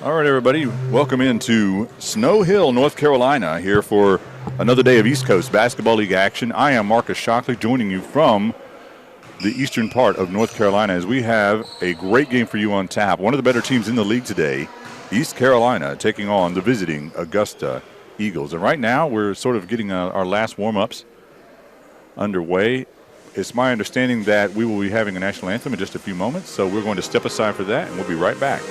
All right, everybody, welcome into Snow Hill, North Carolina, here for another day of East Coast Basketball League action. I am Marcus Shockley, joining you from the eastern part of North Carolina as we have a great game for you on tap. One of the better teams in the league today, East Carolina, taking on the visiting Augusta Eagles. And right now, we're sort of getting our last warm-ups underway. It's my understanding that we will be having a national anthem in just a few moments, so we're going to step aside for that, and we'll be right back.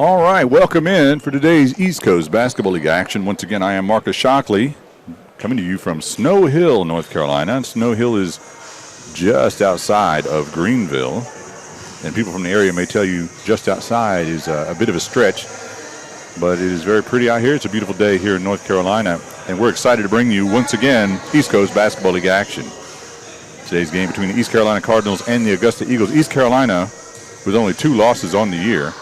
All right, welcome in for today's East Coast Basketball League action. Once again, I am Marcus Shockley, coming to you from Snow Hill, North Carolina. And Snow Hill is just outside of Greenville. And people from the area may tell you just outside is a bit of a stretch, but it is very pretty out here. It's a beautiful day here in North Carolina, and we're excited to bring you, once again, East Coast Basketball League action. Today's game between the East Carolina Cardinals and the Augusta Eagles. East Carolina, with only 2 losses on the year,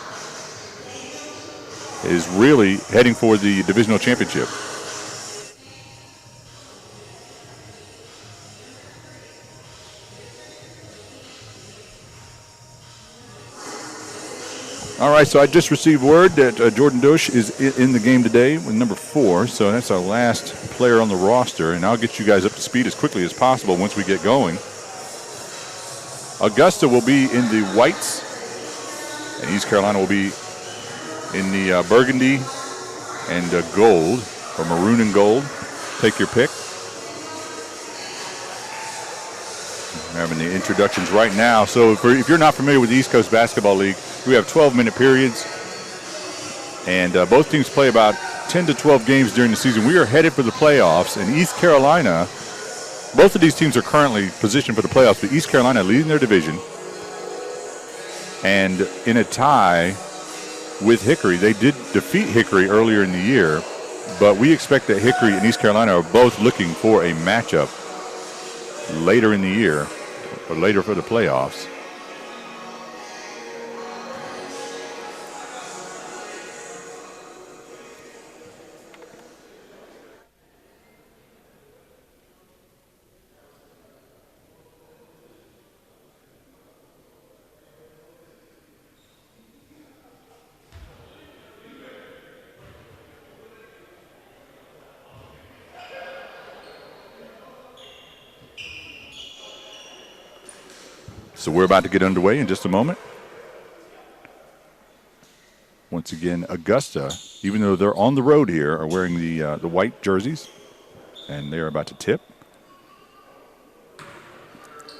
is really heading for the divisional championship. All right, so I just received word that Jordan Dosh is in the game today with number 4, so that's our last player on the roster, and I'll get you guys up to speed as quickly as possible once we get going. Augusta will be in the whites, and East Carolina will be in the burgundy and gold, or maroon and gold. Take your pick. We're having the introductions right now. So if you're not familiar with the East Coast Basketball League, we have 12-minute periods, and both teams play about 10 to 12 games during the season. We are headed for the playoffs, and East Carolina, both of these teams are currently positioned for the playoffs, but East Carolina leading their division, and in a tie with Hickory. They did defeat Hickory earlier in the year, but we expect that Hickory and East Carolina are both looking for a matchup later in the year, or later for the playoffs. So we're about to get underway in just a moment. Once again, Augusta, even though they're on the road here, are wearing the white jerseys, and they're about to tip.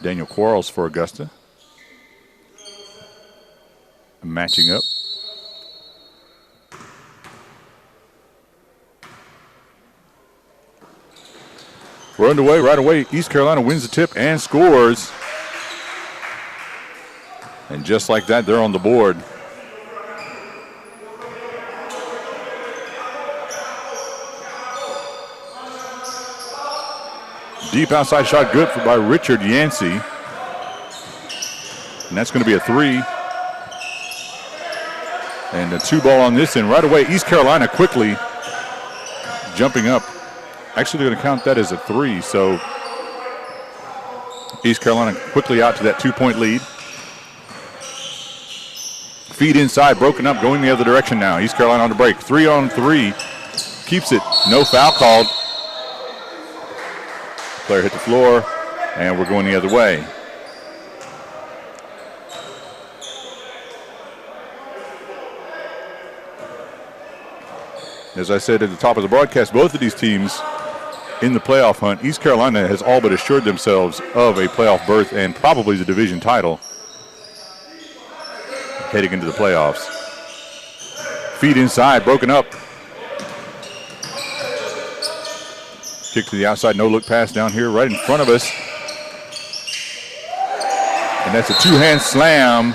Daniel Quarles for Augusta. Matching up. We're underway right away. East Carolina wins the tip and scores. And just like that, they're on the board. Deep outside shot, good by Richard Yancey. And that's going to be a 3. And a 2 ball on this end. Right away, East Carolina quickly jumping up. Actually, they're going to count that as a 3. So East Carolina quickly out to that 2-point lead. Feed inside, broken up, going the other direction now. East Carolina on the break. 3-on-3. Keeps it. No foul called. Player hit the floor, and we're going the other way. As I said at the top of the broadcast, both of these teams in the playoff hunt. East Carolina has all but assured themselves of a playoff berth and probably the division title heading into the playoffs. Feed inside, broken up. Kick to the outside, no look pass down here right in front of us. And that's a two-hand slam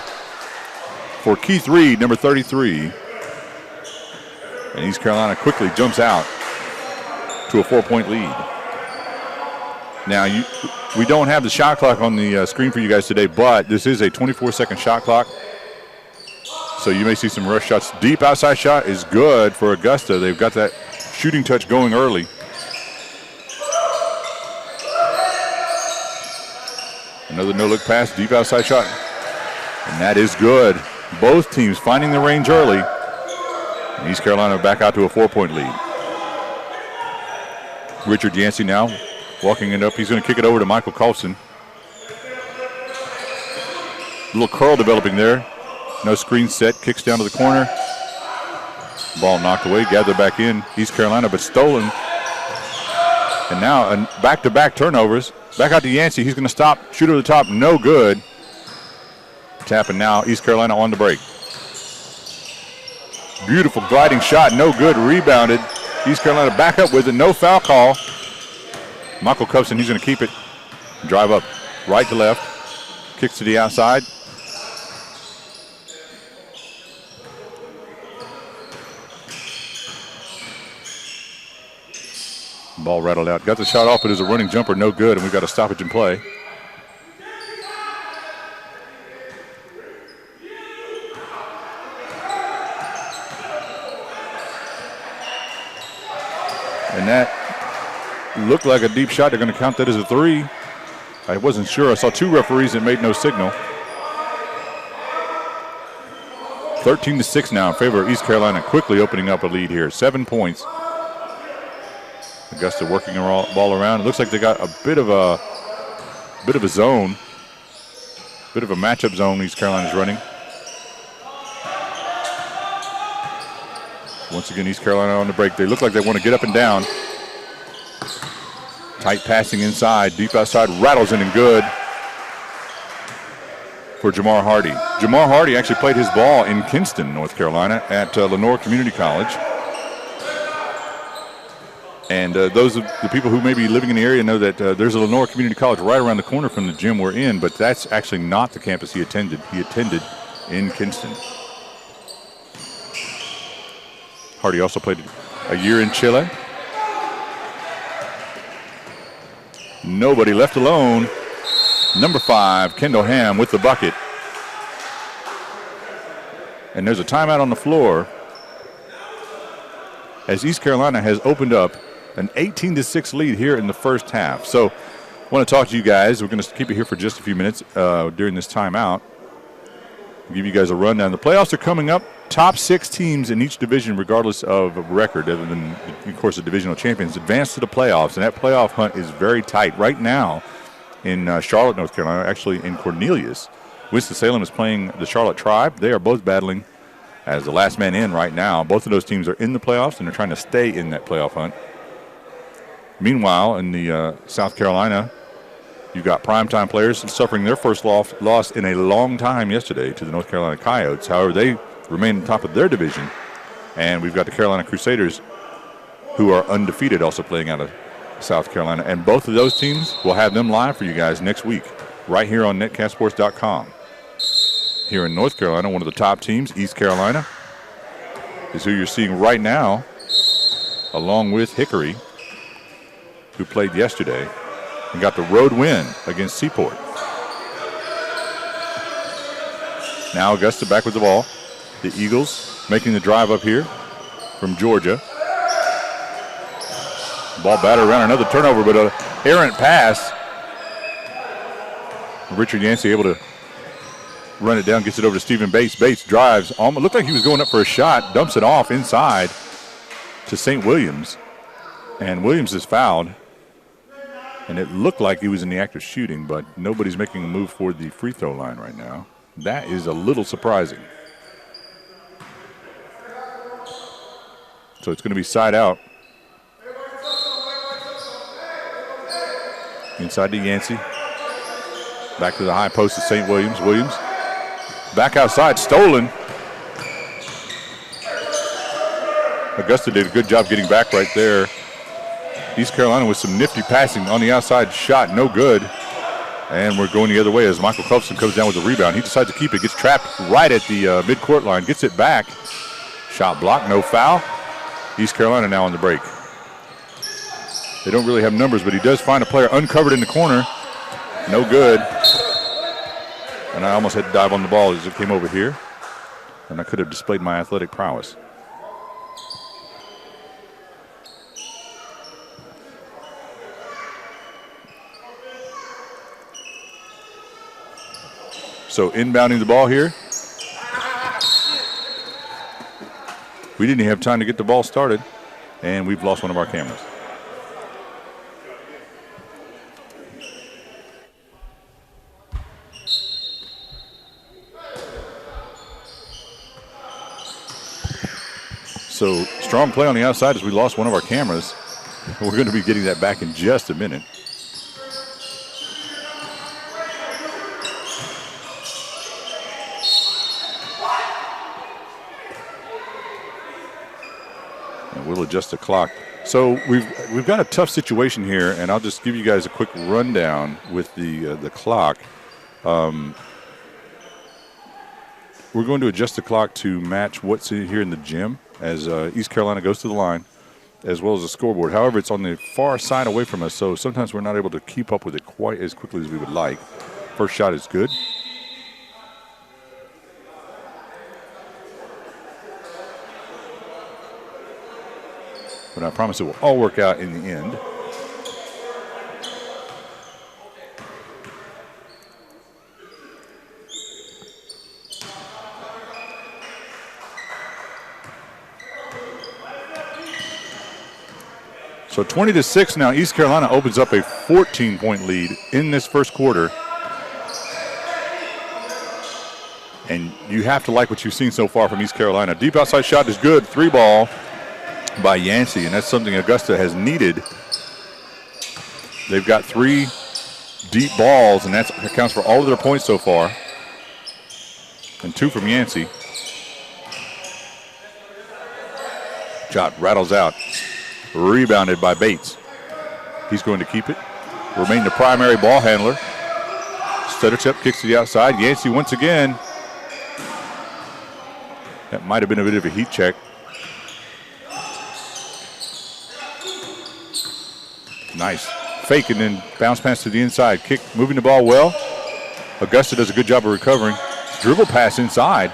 for Keith Reed, number 33. And East Carolina quickly jumps out to a 4-point lead. Now, we don't have the shot clock on the screen for you guys today, but this is a 24-second shot clock. So you may see some rush shots. Deep outside shot is good for Augusta. They've got that shooting touch going early. Another no-look pass, deep outside shot. And that is good. Both teams finding the range early. And East Carolina back out to a 4-point lead. Richard Yancey now walking it up. He's going to kick it over to Michael Colson. Little curl developing there. No screen set. Kicks down to the corner. Ball knocked away. Gathered back in. East Carolina, but stolen. And now back-to-back turnovers. Back out to Yancey. He's going to stop. Shoot over the top. No good. Tapping now. East Carolina on the break. Beautiful gliding shot. No good. Rebounded. East Carolina back up with it. No foul call. Michael Colson, he's going to keep it. Drive up right to left. Kicks to the outside. Ball rattled out. Got the shot off, but it was a running jumper. No good, and we've got a stoppage in play. And that looked like a deep shot. They're going to count that as a three. I wasn't sure. I saw two referees that made no signal. 13-6 now in favor of East Carolina, quickly opening up a lead here. 7 points. Augusta working the ball around. It looks like they got a bit of a zone, bit of a matchup zone East Carolina's running. Once again, East Carolina on the break. They look like they want to get up and down. Tight passing inside, deep outside, rattles in and good for Jamar Hardy. Jamar Hardy actually played his ball in Kinston, North Carolina at Lenore Community College. And those of the people who may be living in the area know that there's a Lenore Community College right around the corner from the gym we're in, but that's actually not the campus he attended. He attended in Kinston. Hardy also played a year in Chile. Nobody left alone. Number 5, Kendall Ham with the bucket. And there's a timeout on the floor as East Carolina has opened up an 18-6 lead here in the first half. So I want to talk to you guys. We're going to keep it here for just a few minutes during this timeout. I'll give you guys a rundown. The playoffs are coming up. Top 6 teams in each division, regardless of record, other than, of course, the divisional champions, advance to the playoffs. And that playoff hunt is very tight. Right now in Charlotte, North Carolina, actually in Cornelius, Winston-Salem is playing the Charlotte Tribe. They are both battling as the last man in right now. Both of those teams are in the playoffs, and they're trying to stay in that playoff hunt. Meanwhile, in the South Carolina, you've got primetime players suffering their first loss in a long time yesterday to the North Carolina Coyotes. However, they remain on top of their division. And we've got the Carolina Crusaders, who are undefeated, also playing out of South Carolina. And both of those teams, we'll have them live for you guys next week, right here on netcastsports.com. Here in North Carolina, one of the top teams, East Carolina, is who you're seeing right now, along with Hickory, who played yesterday and got the road win against Seaport. Now Augusta back with the ball. The Eagles making the drive up here from Georgia. Ball batted around, another turnover, but an errant pass. Richard Yancey able to run it down, gets it over to Stephen Bates. Bates drives, almost looked like he was going up for a shot, dumps it off inside to St. Williams. And Williams is fouled. And it looked like he was in the act of shooting, but nobody's making a move for the free throw line right now. That is a little surprising. So it's going to be side out. Inside to Yancey. Back to the high post of St. Williams. Williams back outside, stolen. Augusta did a good job getting back right there. East Carolina with some nifty passing on the outside shot, no good. And we're going the other way as Michael Colson comes down with the rebound. He decides to keep it, gets trapped right at the midcourt line, gets it back. Shot blocked, no foul. East Carolina now on the break. They don't really have numbers, but he does find a player uncovered in the corner. No good. And I almost had to dive on the ball as it came over here. And I could have displayed my athletic prowess. So inbounding the ball here. We didn't even have time to get the ball started, and we've lost one of our cameras. So strong play on the outside as we lost one of our cameras. We're going to be getting that back in just a minute. We'll adjust the clock. So we've got a tough situation here, and I'll just give you guys a quick rundown with the clock. We're going to adjust the clock to match what's here in the gym as East Carolina goes to the line, as well as the scoreboard. However, it's on the far side away from us, so sometimes we're not able to keep up with it quite as quickly as we would like. First shot is good. But I promise it will all work out in the end. So 20-6 now. East Carolina opens up a 14-point lead in this first quarter. And you have to like what you've seen so far from East Carolina. Deep outside shot is good. 3-ball. By Yancey, and that's something Augusta has needed. They've got 3 deep balls, and that accounts for all of their points so far. And 2 from Yancey. Shot rattles out. Rebounded by Bates. He's going to keep it. Remain the primary ball handler. Stutterchep kicks to the outside. Yancey once again. That might have been a bit of a heat check. Nice. Fake and then bounce pass to the inside. Kick, moving the ball well. Augusta does a good job of recovering. Dribble pass inside.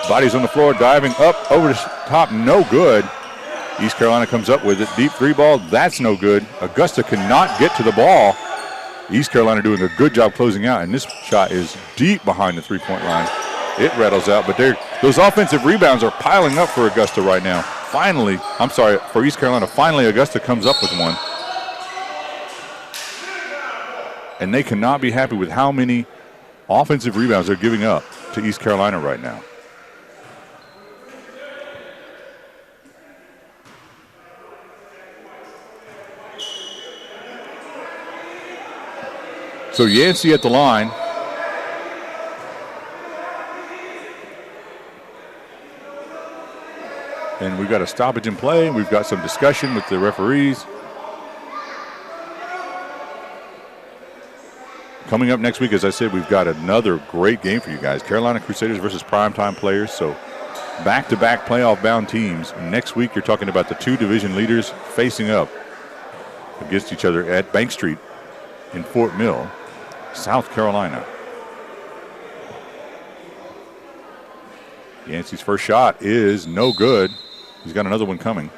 Body's on the floor, diving up over the top. No good. East Carolina comes up with it. Deep 3-ball. That's no good. Augusta cannot get to the ball. East Carolina doing a good job closing out, and this shot is deep behind the 3-point line. It rattles out, but those offensive rebounds are piling up for Augusta right now. Finally, for East Carolina, finally Augusta comes up with one. And they cannot be happy with how many offensive rebounds they're giving up to East Carolina right now. So Yancey at the line. And we've got a stoppage in play. We've got some discussion with the referees. Coming up next week, as I said, we've got another great game for you guys. Carolina Crusaders versus primetime players. So back-to-back playoff-bound teams. Next week, you're talking about the 2 division leaders facing up against each other at Bank Street in Fort Mill, South Carolina. Yancey's first shot is no good. He's got another one coming.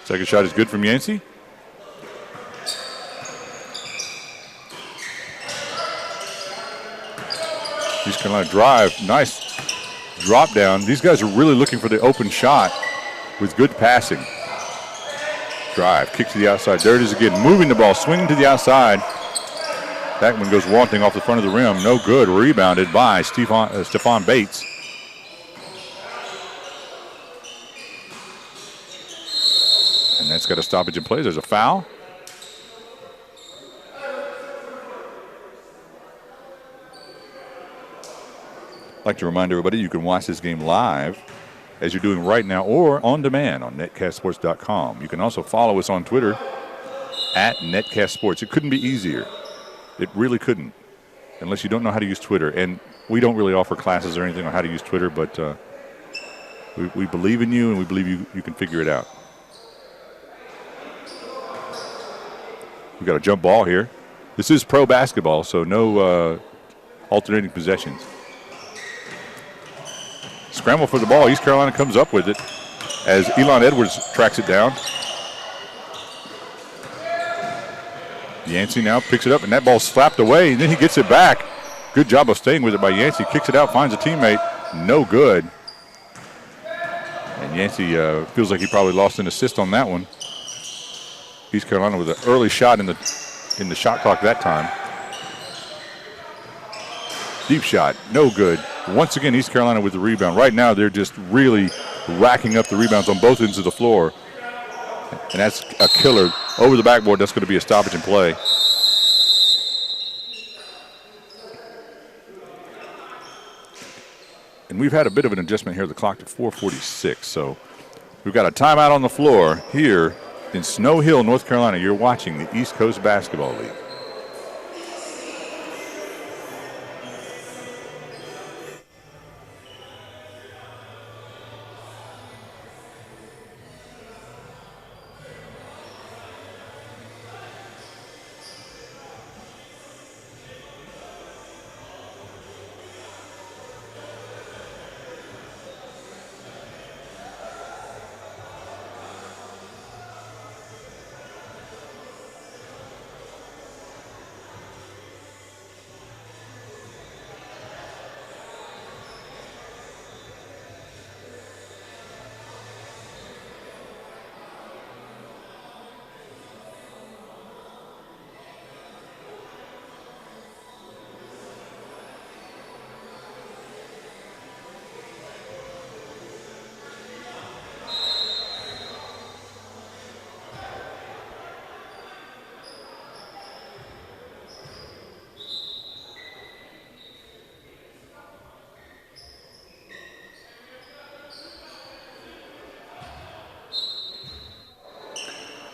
Second shot is good from Yancey. East Carolina drive. Nice drop down. These guys are really looking for the open shot with good passing. Drive, kick to the outside. There it is again. Moving the ball, swinging to the outside. That one goes wanting off the front of the rim. No good. Rebounded by Stephon Bates. And that's got a stoppage in play. There's a foul. I'd like to remind everybody you can watch this game live as you're doing right now or on demand on netcastsports.com. You can also follow us on Twitter at netcastsports. It couldn't be easier. It really couldn't, unless you don't know how to use Twitter. And we don't really offer classes or anything on how to use Twitter, but we believe in you and we believe you can figure it out. We've got a jump ball here. This is pro basketball, so no alternating possessions. Scramble for the ball. East Carolina comes up with it as Elon Edwards tracks it down. Yancey now picks it up, and that ball's slapped away, and then he gets it back. Good job of staying with it by Yancey. Kicks it out, finds a teammate. No good. And Yancey feels like he probably lost an assist on that one. East Carolina with an early shot in the shot clock that time. Deep shot, no good. Once again, East Carolina with the rebound. Right now, they're just really racking up the rebounds on both ends of the floor. And that's a killer. Over the backboard, that's going to be a stoppage in play. And we've had a bit of an adjustment here. The clock to 4:46. So we've got a timeout on the floor here in Snow Hill, North Carolina. You're watching the East Coast Basketball League.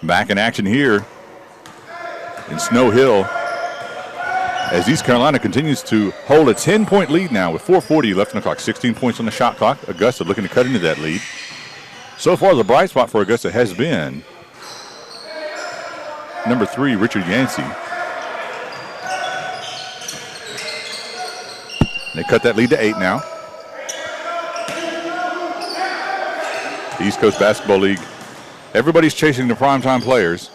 Back in action here in Snow Hill as East Carolina continues to hold a 10-point lead now with 4:40 left on the clock. 16 points on the shot clock. Augusta looking to cut into that lead. So far, the bright spot for Augusta has been number 3, Richard Yancey. They cut that lead to 8 now. The East Coast Basketball League, everybody's chasing the primetime players.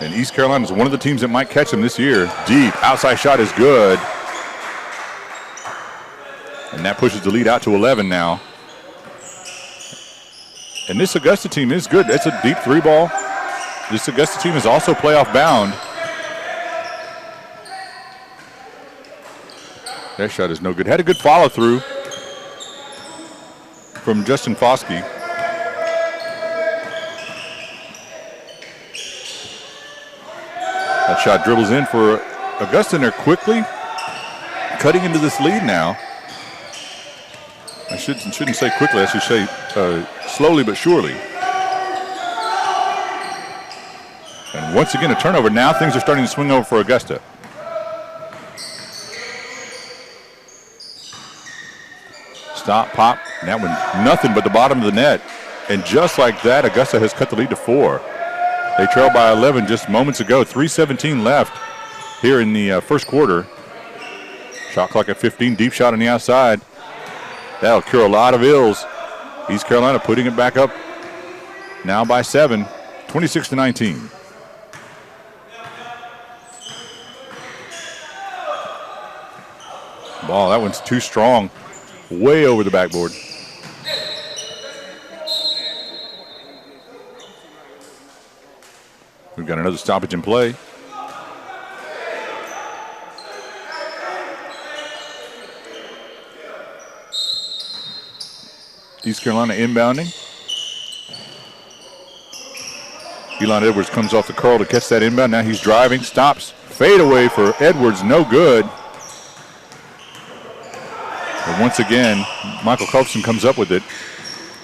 And East Carolina is one of the teams that might catch them this year. Deep, outside shot is good. And that pushes the lead out to 11 now. And this Augusta team is good. It's a deep 3 ball. This Augusta team is also playoff bound. That shot is no good. Had a good follow through from Justin Foskey. That shot dribbles in for Augusta, and they're quickly cutting into this lead now. I shouldn't say quickly, I should say slowly but surely. And once again, a turnover. Now things are starting to swing over for Augusta. Stop, pop. And that one, nothing but the bottom of the net. And just like that, Augusta has cut the lead to 4. They trailed by 11 just moments ago. 3:17 left here in the first quarter. Shot clock at 15. Deep shot on the outside. That'll cure a lot of ills. East Carolina putting it back up Now by 7, 26-19. Ball, that one's too strong. Way over the backboard. We've got another stoppage in play. East Carolina inbounding. Elon Edwards comes off the curl to catch that inbound. Now he's driving, stops, fade away for Edwards, no good. But once again, Michael Colson comes up with it.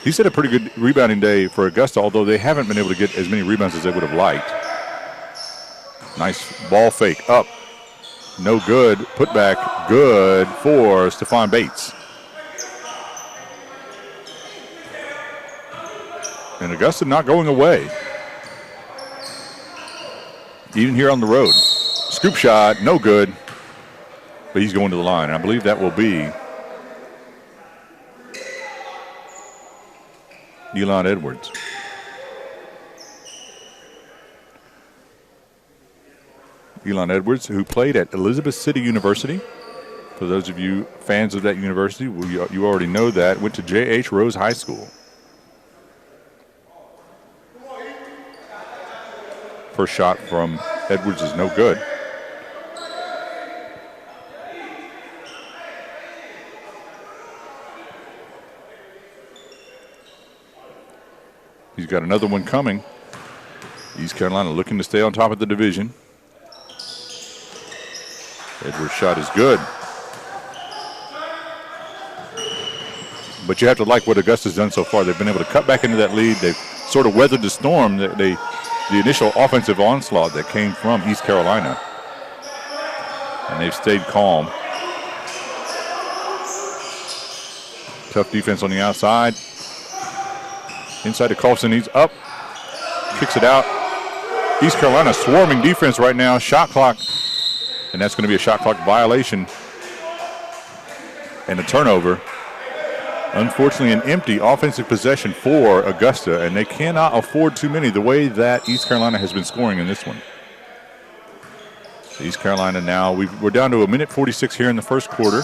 He's had a pretty good rebounding day for Augusta, although they haven't been able to get as many rebounds as they would have liked. Nice ball fake, up, no good. Put back, good for Stephon Bates. And Augusta not going away. Even here on the road. Scoop shot, no good. But he's going to the line. And I believe that will be Elon Edwards. Elon Edwards, who played at Elizabeth City University. For those of you fans of that university, you already know that. Went to J.H. Rose High School. First shot from Edwards is no good. He's got another one coming. East Carolina looking to stay on top of the division. Edwards' shot is good. But you have to like what Augusta's done so far. They've been able to cut back into that lead. They've sort of weathered the storm. The initial offensive onslaught that came from East Carolina. And they've stayed calm. Tough defense on the outside. Inside to Colson, he's up. Kicks it out. East Carolina swarming defense right now. Shot clock. And that's going to be a shot clock violation. And a turnover. Unfortunately, an empty offensive possession for Augusta, and they cannot afford too many the way that East Carolina has been scoring in this one. So East Carolina now, we're down to 1:46 here in the first quarter.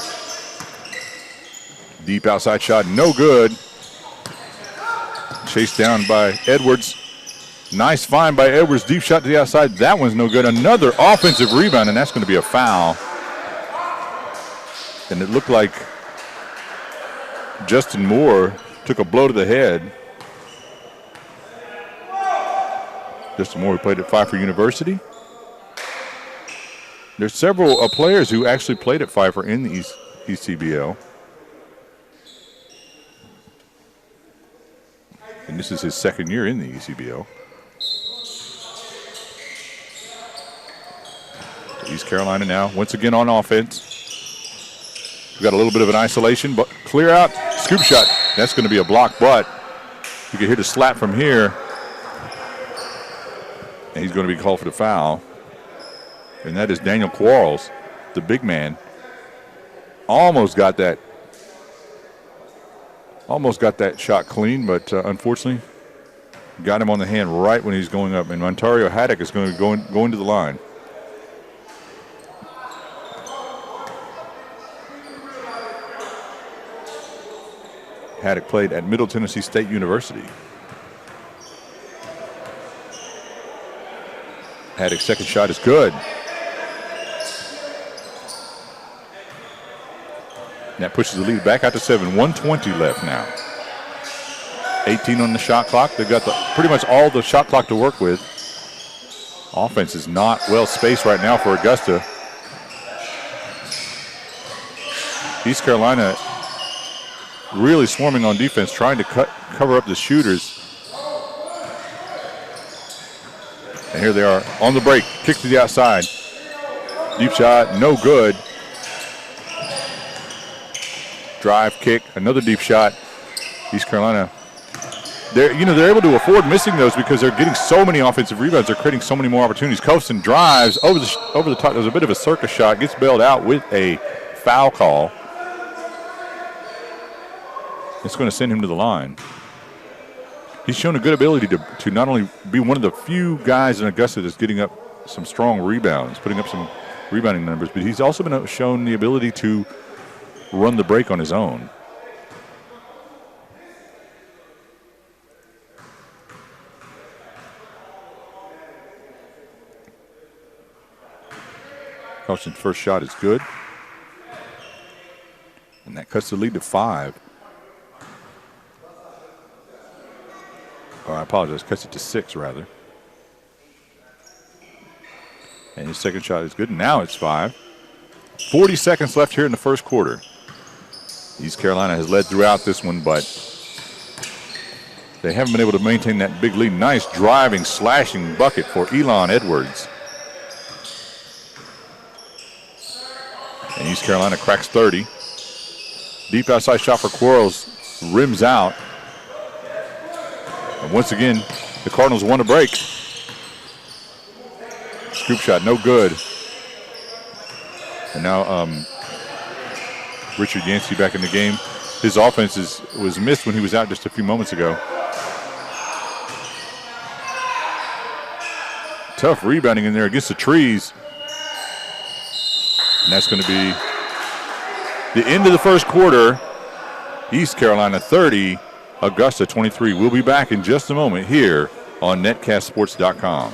Deep outside shot, no good. Chased down by Edwards. Nice find by Edwards, deep shot to the outside. That one's no good. Another offensive rebound, and that's going to be a foul. And it looked like Justin Moore took a blow to the head. Justin Moore, who played at Pfeiffer University. There's several players who actually played at Pfeiffer in the ECBL. And this is his second year in the ECBL. East Carolina now, once again on offense. We've got a little bit of an isolation, but clear out, scoop shot. That's going to be a block, but you can hear the slap from here. And he's going to be called for the foul. And that is Daniel Quarles, the big man. Almost got that shot clean, but unfortunately got him on the hand right when he's going up. And Ontario Haddock is going to go into the line. Haddock played at Middle Tennessee State University. Haddock's second shot is good. And that pushes the lead back out to 7. 1:20 left now. 18 on the shot clock. They've got pretty much all the shot clock to work with. Offense is not well spaced right now for Augusta. East Carolina really swarming on defense, trying to cover up the shooters. And here they are on the break. Kick to the outside. Deep shot, no good. Drive, kick, another deep shot. East Carolina, they're able to afford missing those because they're getting so many offensive rebounds. They're creating so many more opportunities. Colson drives over the top. There's a bit of a circus shot. Gets bailed out with a foul call. It's going to send him to the line. He's shown a good ability to not only be one of the few guys in Augusta that's getting up some strong rebounds, putting up some rebounding numbers, but he's also been shown the ability to run the break on his own. Colson's first shot is good. And that cuts the lead to 5. Or I apologize, cuts it to 6 rather. And his second shot is good. Now it's 5. 40 seconds left here in the first quarter. East Carolina has led throughout this one, but they haven't been able to maintain that big lead. Nice driving, slashing bucket for Elon Edwards. And East Carolina cracks 30. Deep outside shot for Quarles. Rims out. And once again, the Cardinals won a break. Scoop shot, no good. And now Richard Yancey back in the game. His offense was missed when he was out just a few moments ago. Tough rebounding in there against the trees. And that's going to be the end of the first quarter. East Carolina 30, Augusta 23. We'll be back in just a moment here on netcastsports.com.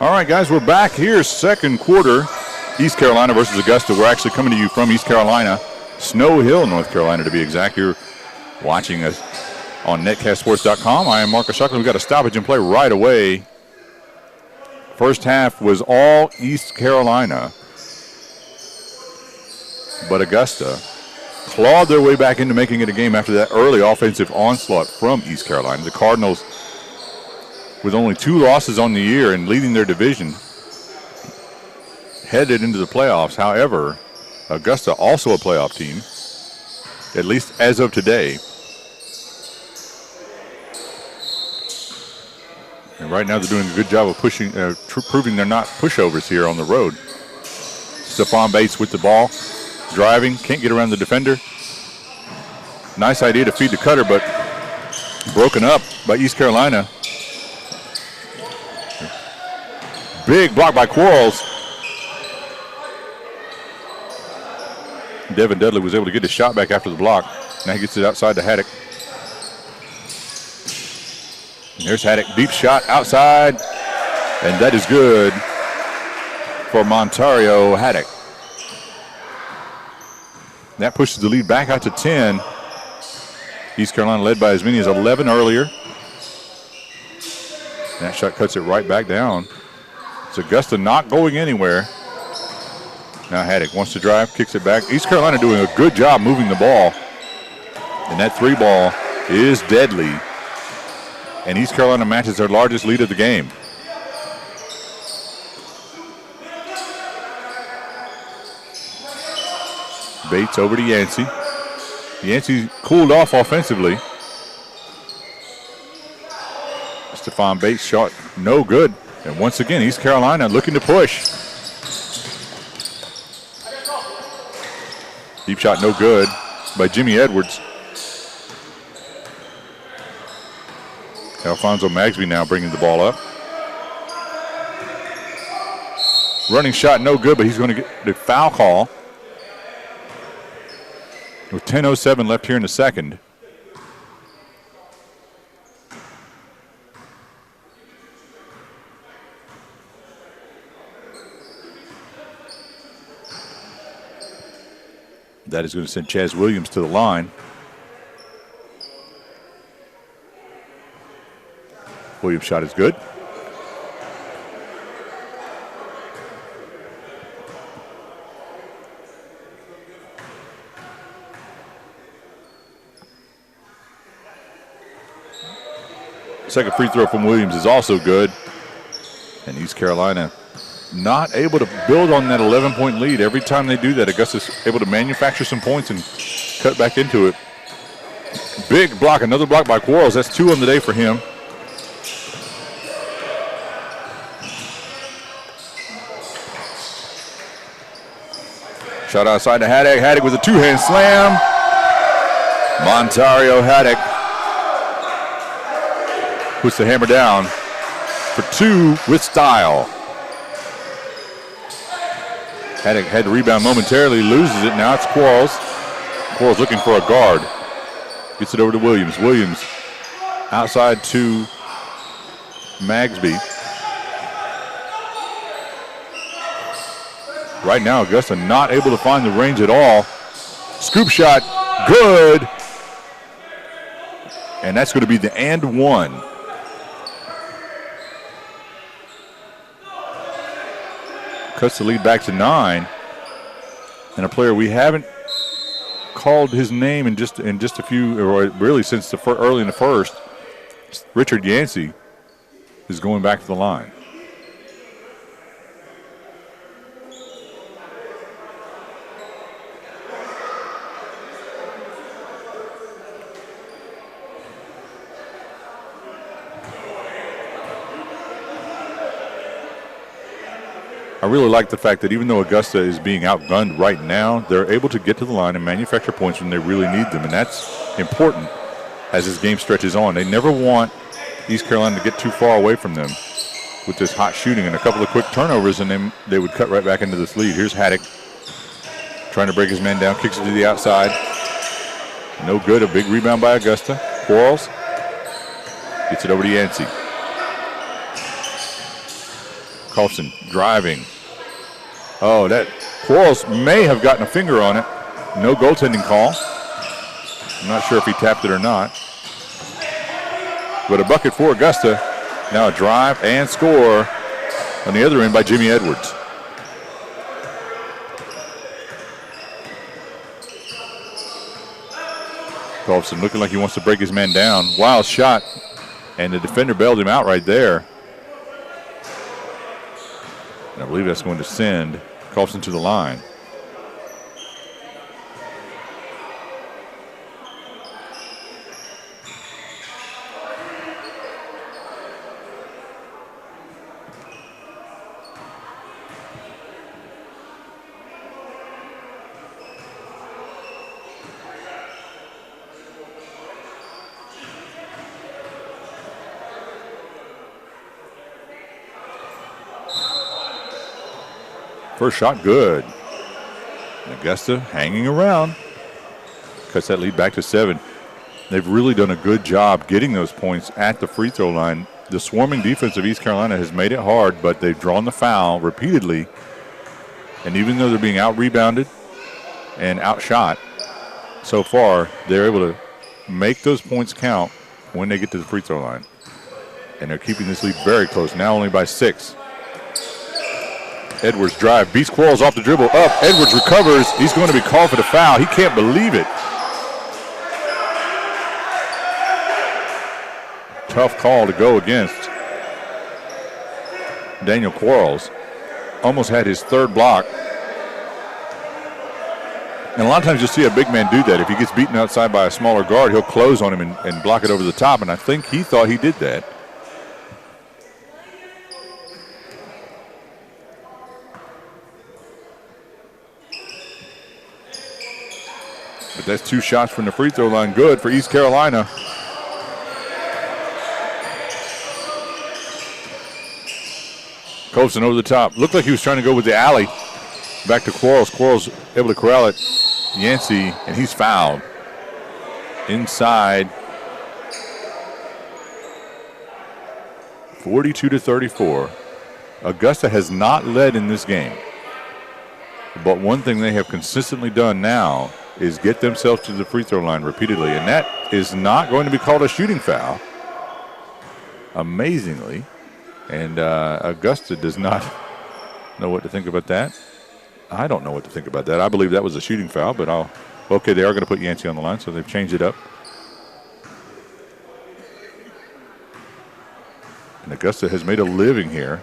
All right, guys, we're back here, second quarter. East Carolina versus Augusta. We're actually coming to you from East Carolina, Snow Hill, North Carolina, to be exact. You're watching us on netcastsports.com. I am Marcus Shuckler. We've got a stoppage in play right away. First half was all East Carolina, but Augusta clawed their way back into making it a game after that early offensive onslaught from East Carolina. The Cardinals, with only 2 losses on the year and leading their division, headed into the playoffs. However, Augusta also a playoff team, at least as of today. And right now they're doing a good job of pushing, proving they're not pushovers here on the road. Stephon Bates with the ball, driving, can't get around the defender. Nice idea to feed the cutter, but broken up by East Carolina. Big block by Quarles. Devin Dudley was able to get his shot back after the block. Now he gets it outside to Haddock. And there's Haddock, deep shot outside, and that is good for Montario Haddock. That pushes the lead back out to 10. East Carolina led by as many as 11 earlier. And that shot cuts it right back down. It's Augusta not going anywhere. Now Haddock wants to drive, kicks it back. East Carolina doing a good job moving the ball. And that 3 ball is deadly. and East Carolina matches their largest lead of the game. Bates over to Yancey. Yancey cooled off offensively. Stephon Bates shot no good. And once again, East Carolina looking to push. Deep shot no good by Jimmy Edwards. Alfonso Magsby now bringing the ball up. Running shot no good, but he's going to get the foul call. With 10:07 left here in the second. That is going to send Chaz Williams to the line. Williams' shot is good. Second free throw from Williams is also good. And East Carolina not able to build on that 11-point lead. Every time they do that, Augusta's able to manufacture some points and cut back into it. Big block, another block by Quarles. That's 2 on the day for him. Shot outside to Haddock. Haddock with a 2-hand slam. Montario Haddock puts the hammer down for 2 with style. Haddock had the rebound momentarily, loses it. Now it's Quarles. Quarles looking for a guard. Gets it over to Williams. Williams outside to Magsby. Right now, Augusta not able to find the range at all. Scoop shot, good. And that's going to be the and one. Cuts the lead back to 9. And a player we haven't called his name in just a few, or really since early in the first, Richard Yancey, is going back to the line. I really like the fact that even though Augusta is being outgunned right now, they're able to get to the line and manufacture points when they really need them, and that's important as this game stretches on. They never want East Carolina to get too far away from them with this hot shooting and a couple of quick turnovers, and then they would cut right back into this lead. Here's Haddock trying to break his man down, kicks it to the outside. No good, a big rebound by Augusta. Quarles gets it over to Yancey. Colson driving. Oh, that Quarles may have gotten a finger on it. No goaltending call. I'm not sure if he tapped it or not. But a bucket for Augusta. Now a drive and score on the other end by Jimmy Edwards. Colson looking like he wants to break his man down. Wild shot. And the defender bailed him out right there. And I believe that's going to send Colson to the line. First shot good. Augusta hanging around. Cuts that lead back to 7. They've really done a good job getting those points at the free throw line. The swarming defense of East Carolina has made it hard, but they've drawn the foul repeatedly. And even though they're being out-rebounded and outshot so far, they're able to make those points count when they get to the free throw line. And they're keeping this lead very close, now only by 6. Edwards drive, beats Quarles off the dribble, up. Edwards recovers. He's going to be called for the foul. He can't believe it. tough call to go against Daniel Quarles. Almost had his third block. And a lot of times you'll see a big man do that. If he gets beaten outside by a smaller guard, he'll close on him and block it over the top. And I think he thought he did that. But that's 2 shots from the free throw line. Good for East Carolina. Colson over the top. Looked like he was trying to go with the alley. Back to Quarles. Quarles able to corral it. Yancey, and he's fouled. Inside. 42-34. Augusta has not led in this game. But one thing they have consistently done now is get themselves to the free throw line repeatedly, and that is not going to be called a shooting foul, amazingly. And Augusta does not know what to think about that. I don't know what to think about that. I believe that was a shooting foul, but okay, they are going to put Yancey on the line, so they've changed it up. And Augusta has made a living here,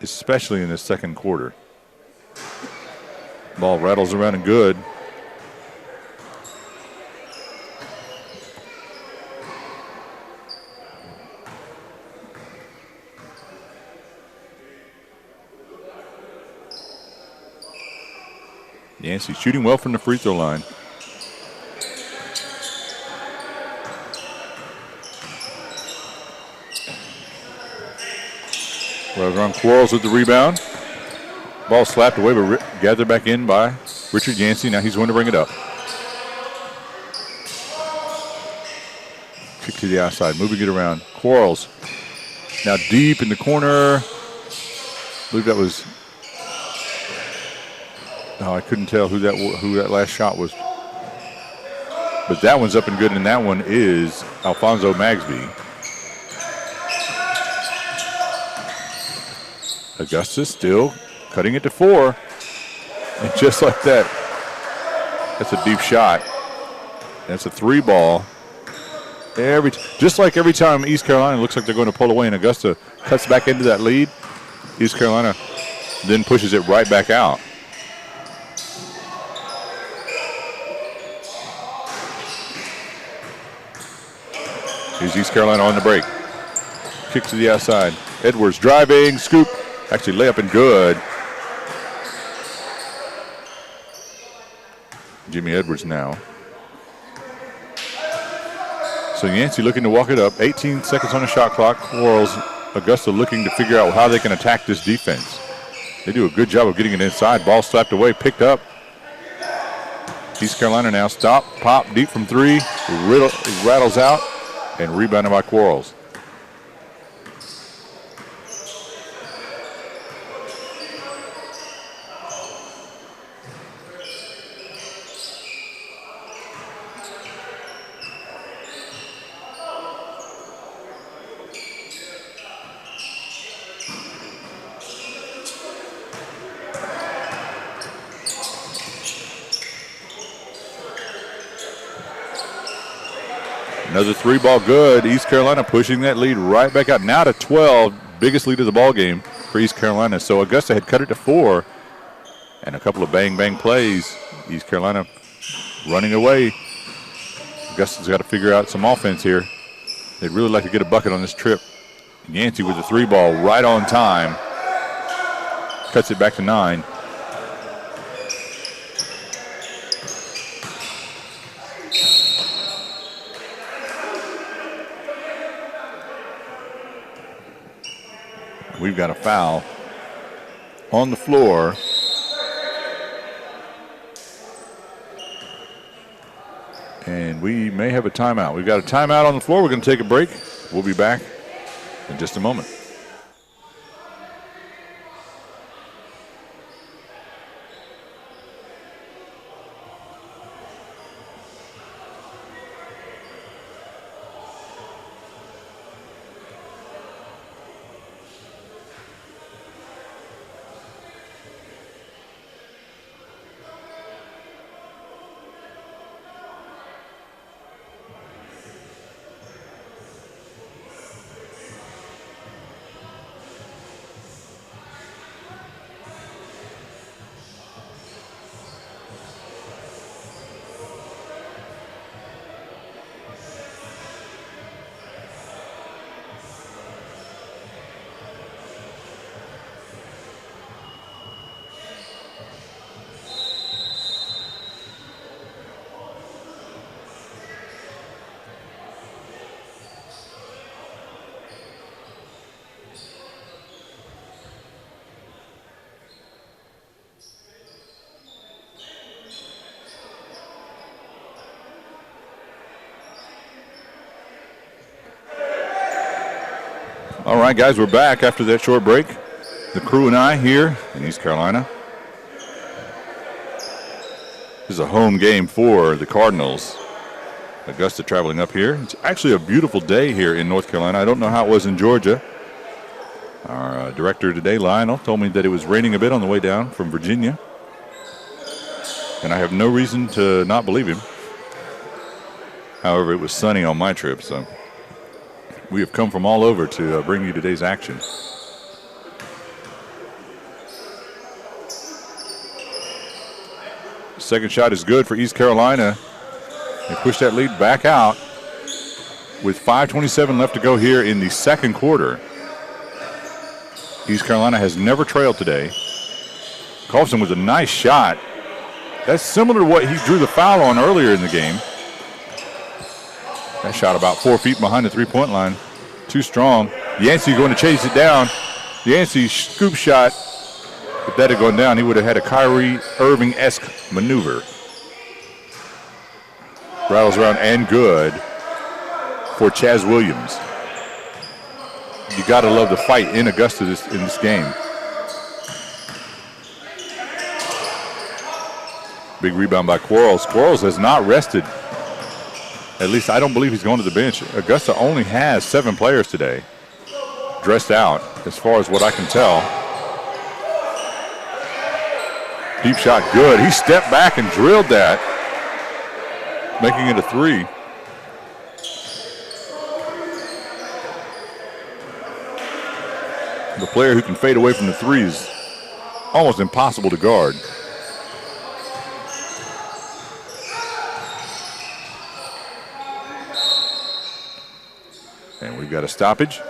especially in the second quarter. Ball rattles around and good. Yancey shooting well from the free throw line. Well, on Quarles with the rebound. Ball slapped away, but gathered back in by Richard Yancey. Now he's going to bring it up. Kick to the outside, moving it around. Quarles now deep in the corner. I believe that was. No, I couldn't tell who that last shot was. But that one's up and good, and that one is Alfonso Magsby. Augusta still cutting it to 4. And just like that, that's a deep shot. That's a 3 ball. Just like every time East Carolina looks like they're going to pull away and Augusta cuts back into that lead, East Carolina then pushes it right back out. Here's East Carolina on the break. Kick to the outside. Edwards driving, scoop. Actually, layup and good. Jimmy Edwards now. So Yancey looking to walk it up. 18 seconds on the shot clock. Quarles, Augusta looking to figure out how they can attack this defense. They do a good job of getting it inside. Ball slapped away, picked up. East Carolina now stop, pop, deep from 3. Rattles out. And rebounded by Quarles. Another 3 ball good. East Carolina pushing that lead right back out. Now to 12. Biggest lead of the ball game for East Carolina. So Augusta had cut it to 4. And a couple of bang-bang plays. East Carolina running away. Augusta's got to figure out some offense here. They'd really like to get a bucket on this trip. Yancey with the 3 ball right on time. Cuts it back to 9. We've got a foul on the floor. And we may have a timeout. We've got a timeout on the floor. We're going to take a break. We'll be back in just a moment. All right, guys, we're back after that short break. The crew and I here in East Carolina. This is a home game for the Cardinals. Augusta traveling up here. It's actually a beautiful day here in North Carolina. I don't know how it was in Georgia. Our director today, Lionel, told me that it was raining a bit on the way down from Virginia. And I have no reason to not believe him. However, it was sunny on my trip, so we have come from all over to bring you today's action. Second shot is good for East Carolina. They push that lead back out with 5:27 left to go here in the second quarter. East Carolina has never trailed today. Colson with a nice shot. That's similar to what he drew the foul on earlier in the game. That shot about 4 feet behind the three-point line. Too strong. Yancey going to chase it down. Yancey scoop shot. If that had gone down, he would have had a Kyrie Irving-esque maneuver. Rattles around and good for Chaz Williams. You got to love the fight in Augusta in this game. Big rebound by Quarles. Quarles has not rested. At least I don't believe he's going to the bench. Augusta only has 7 players today dressed out, as far as what I can tell. Deep shot, good. He stepped back and drilled that, making it a 3. The player who can fade away from the 3 is almost impossible to guard. And we've got a stoppage.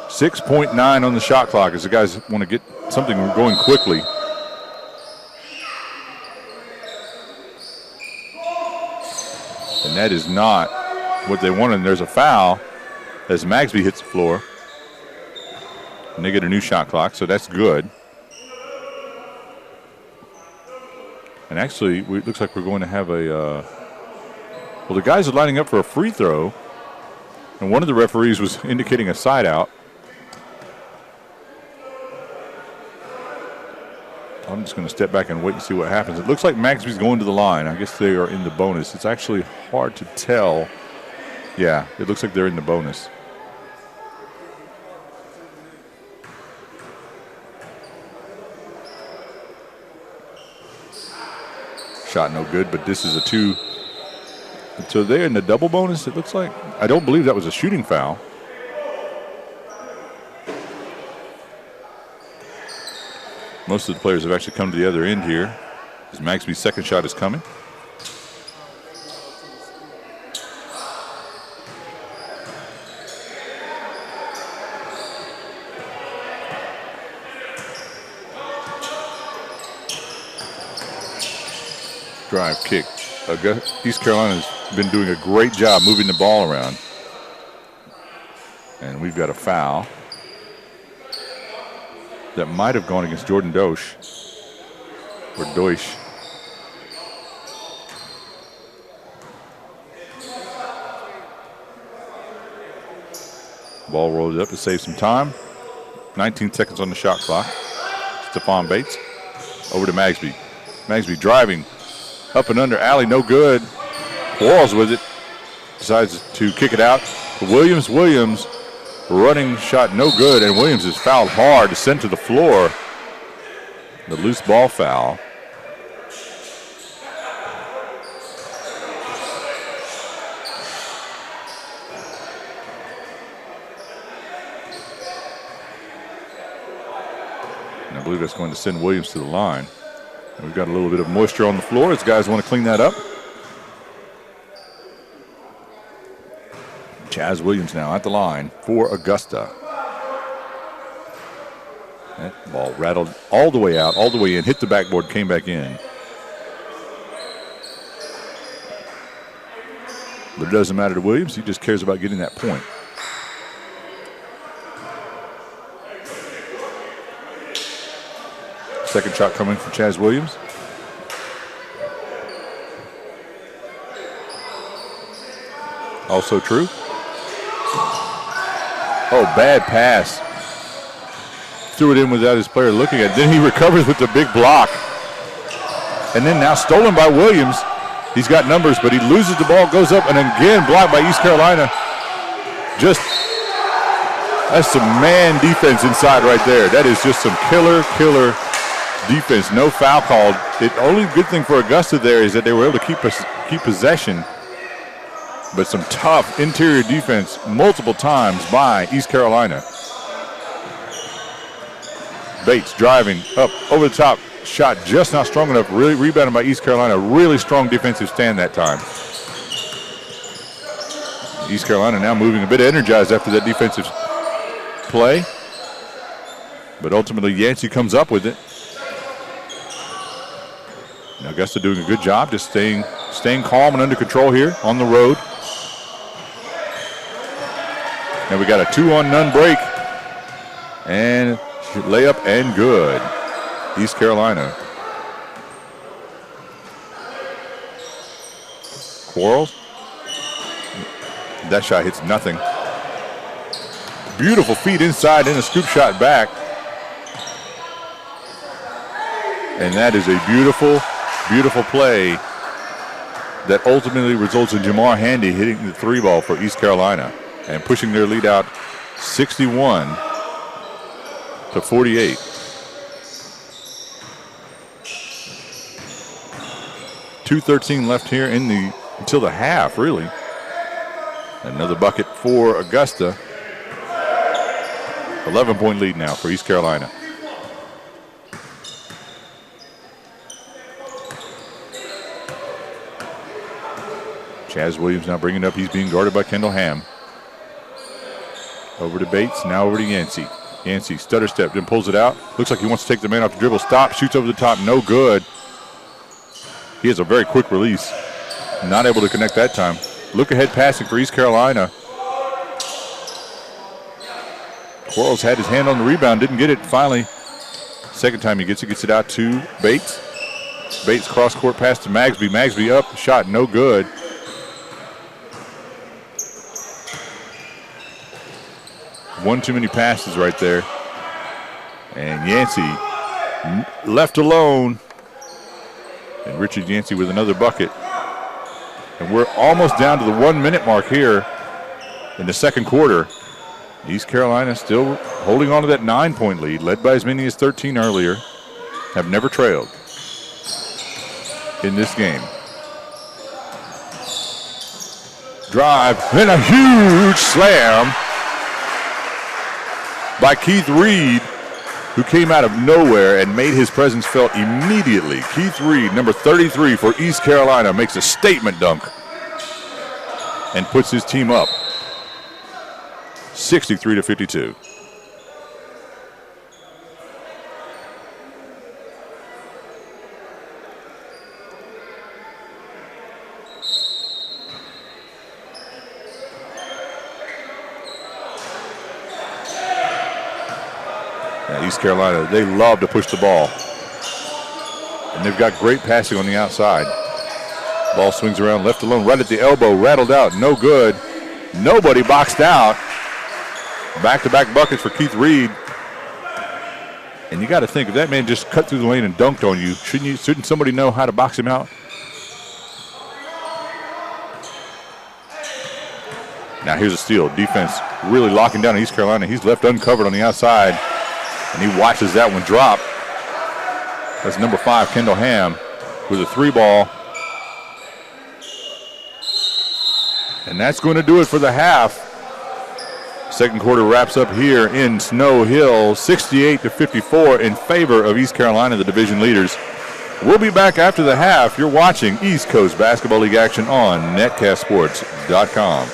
6.9 on the shot clock as the guys want to get something going quickly. And that is not what they wanted. And there's a foul as Magsby hits the floor. And they get a new shot clock, so that's good. And actually, it looks like we're going to have a... well, the guys are lining up for a free throw. And one of the referees was indicating a side out. I'm just going to step back and wait and see what happens. It looks like Magsby's going to the line. I guess they are in the bonus. It's actually hard to tell. Yeah, it looks like they're in the bonus. Shot no good, but this is a 2. So they're in the double bonus, it looks like. I don't believe that was a shooting foul. Most of the players have actually come to the other end here as Magsby's second shot is coming. Drive kick. East Carolina's been doing a great job moving the ball around. And we've got a foul that might have gone against Jordan Dosh or Deutsch. Ball rolls up to save some time. 19 seconds on the shot clock. Stephon Bates over to Magsby. Magsby driving up and under alley, no good. Quarles with it. Decides to kick it out to Williams. Williams running shot no good, and Williams is fouled hard to send to the floor. The loose ball foul. And I believe that's going to send Williams to the line. And we've got a little bit of moisture on the floor as guys want to clean that up. Chaz Williams now at the line for Augusta. That ball rattled all the way out, all the way in, hit the backboard, came back in. But it doesn't matter to Williams. He just cares about getting that point. Second shot coming from Chaz Williams. Also true. Oh, bad pass. Threw it in without his player looking at it. Then he recovers with the big block. And then now stolen by Williams. He's got numbers, but he loses the ball, goes up, and again blocked by East Carolina. That's some man defense inside right there. That is just some killer defense. No foul called. The only good thing for Augusta there is that they were able to keep possession. But some tough interior defense multiple times by East Carolina. Bates driving up over the top. Shot just not strong enough. Really rebounded by East Carolina. Really strong defensive stand that time. East Carolina now moving a bit energized after that defensive play. But ultimately Yancey comes up with it. Now Augusta doing a good job just staying calm and under control here on the road. Now we got a 2-on-none break. And layup and good. East Carolina. Quarles. That shot hits nothing. Beautiful feed inside and a scoop shot back. And that is a beautiful play that ultimately results in Jamar Handy hitting the 3 ball for East Carolina and pushing their lead out 61-48. .213 left here until the half, really. Another bucket for Augusta. 11-point lead now for East Carolina. Chaz Williams now bringing it up. He's being guarded by Kendall Ham. Over to Bates, now over to Yancey. Yancey stutter step, then pulls it out. Looks like he wants to take the man off the dribble. Stop, shoots over the top, no good. He has a very quick release. Not able to connect that time. Look ahead passing for East Carolina. Quarles had his hand on the rebound, didn't get it. Finally, second time he gets it out to Bates. Bates cross court pass to Magsby. Magsby up, shot no good. One too many passes right there. And Yancey left alone. And Richard Yancey with another bucket. And we're almost down to the 1 minute mark here in the second quarter. East Carolina still holding on to that 9-point lead, led by as many as 13 earlier. Have never trailed in this game. Drive, and a huge slam by Keith Reed, who came out of nowhere and made his presence felt immediately. Keith Reed, number 33 for East Carolina, makes a statement dunk and puts his team up 63-52. East Carolina, they love to push the ball. And they've got great passing on the outside. Ball swings around left alone, right at the elbow, rattled out, no good. Nobody boxed out. Back-to-back buckets for Keith Reed. And you got to think, if that man just cut through the lane and dunked on you, shouldn't somebody know how to box him out? Now here's a steal. Defense really locking down East Carolina. He's left uncovered on the outside. And he watches that one drop. That's number 5, Kendall Ham, with a 3 ball. And that's going to do it for the half. Second quarter wraps up here in Snow Hill, 68-54 in favor of East Carolina, the division leaders. We'll be back after the half. You're watching East Coast Basketball League action on netcastsports.com.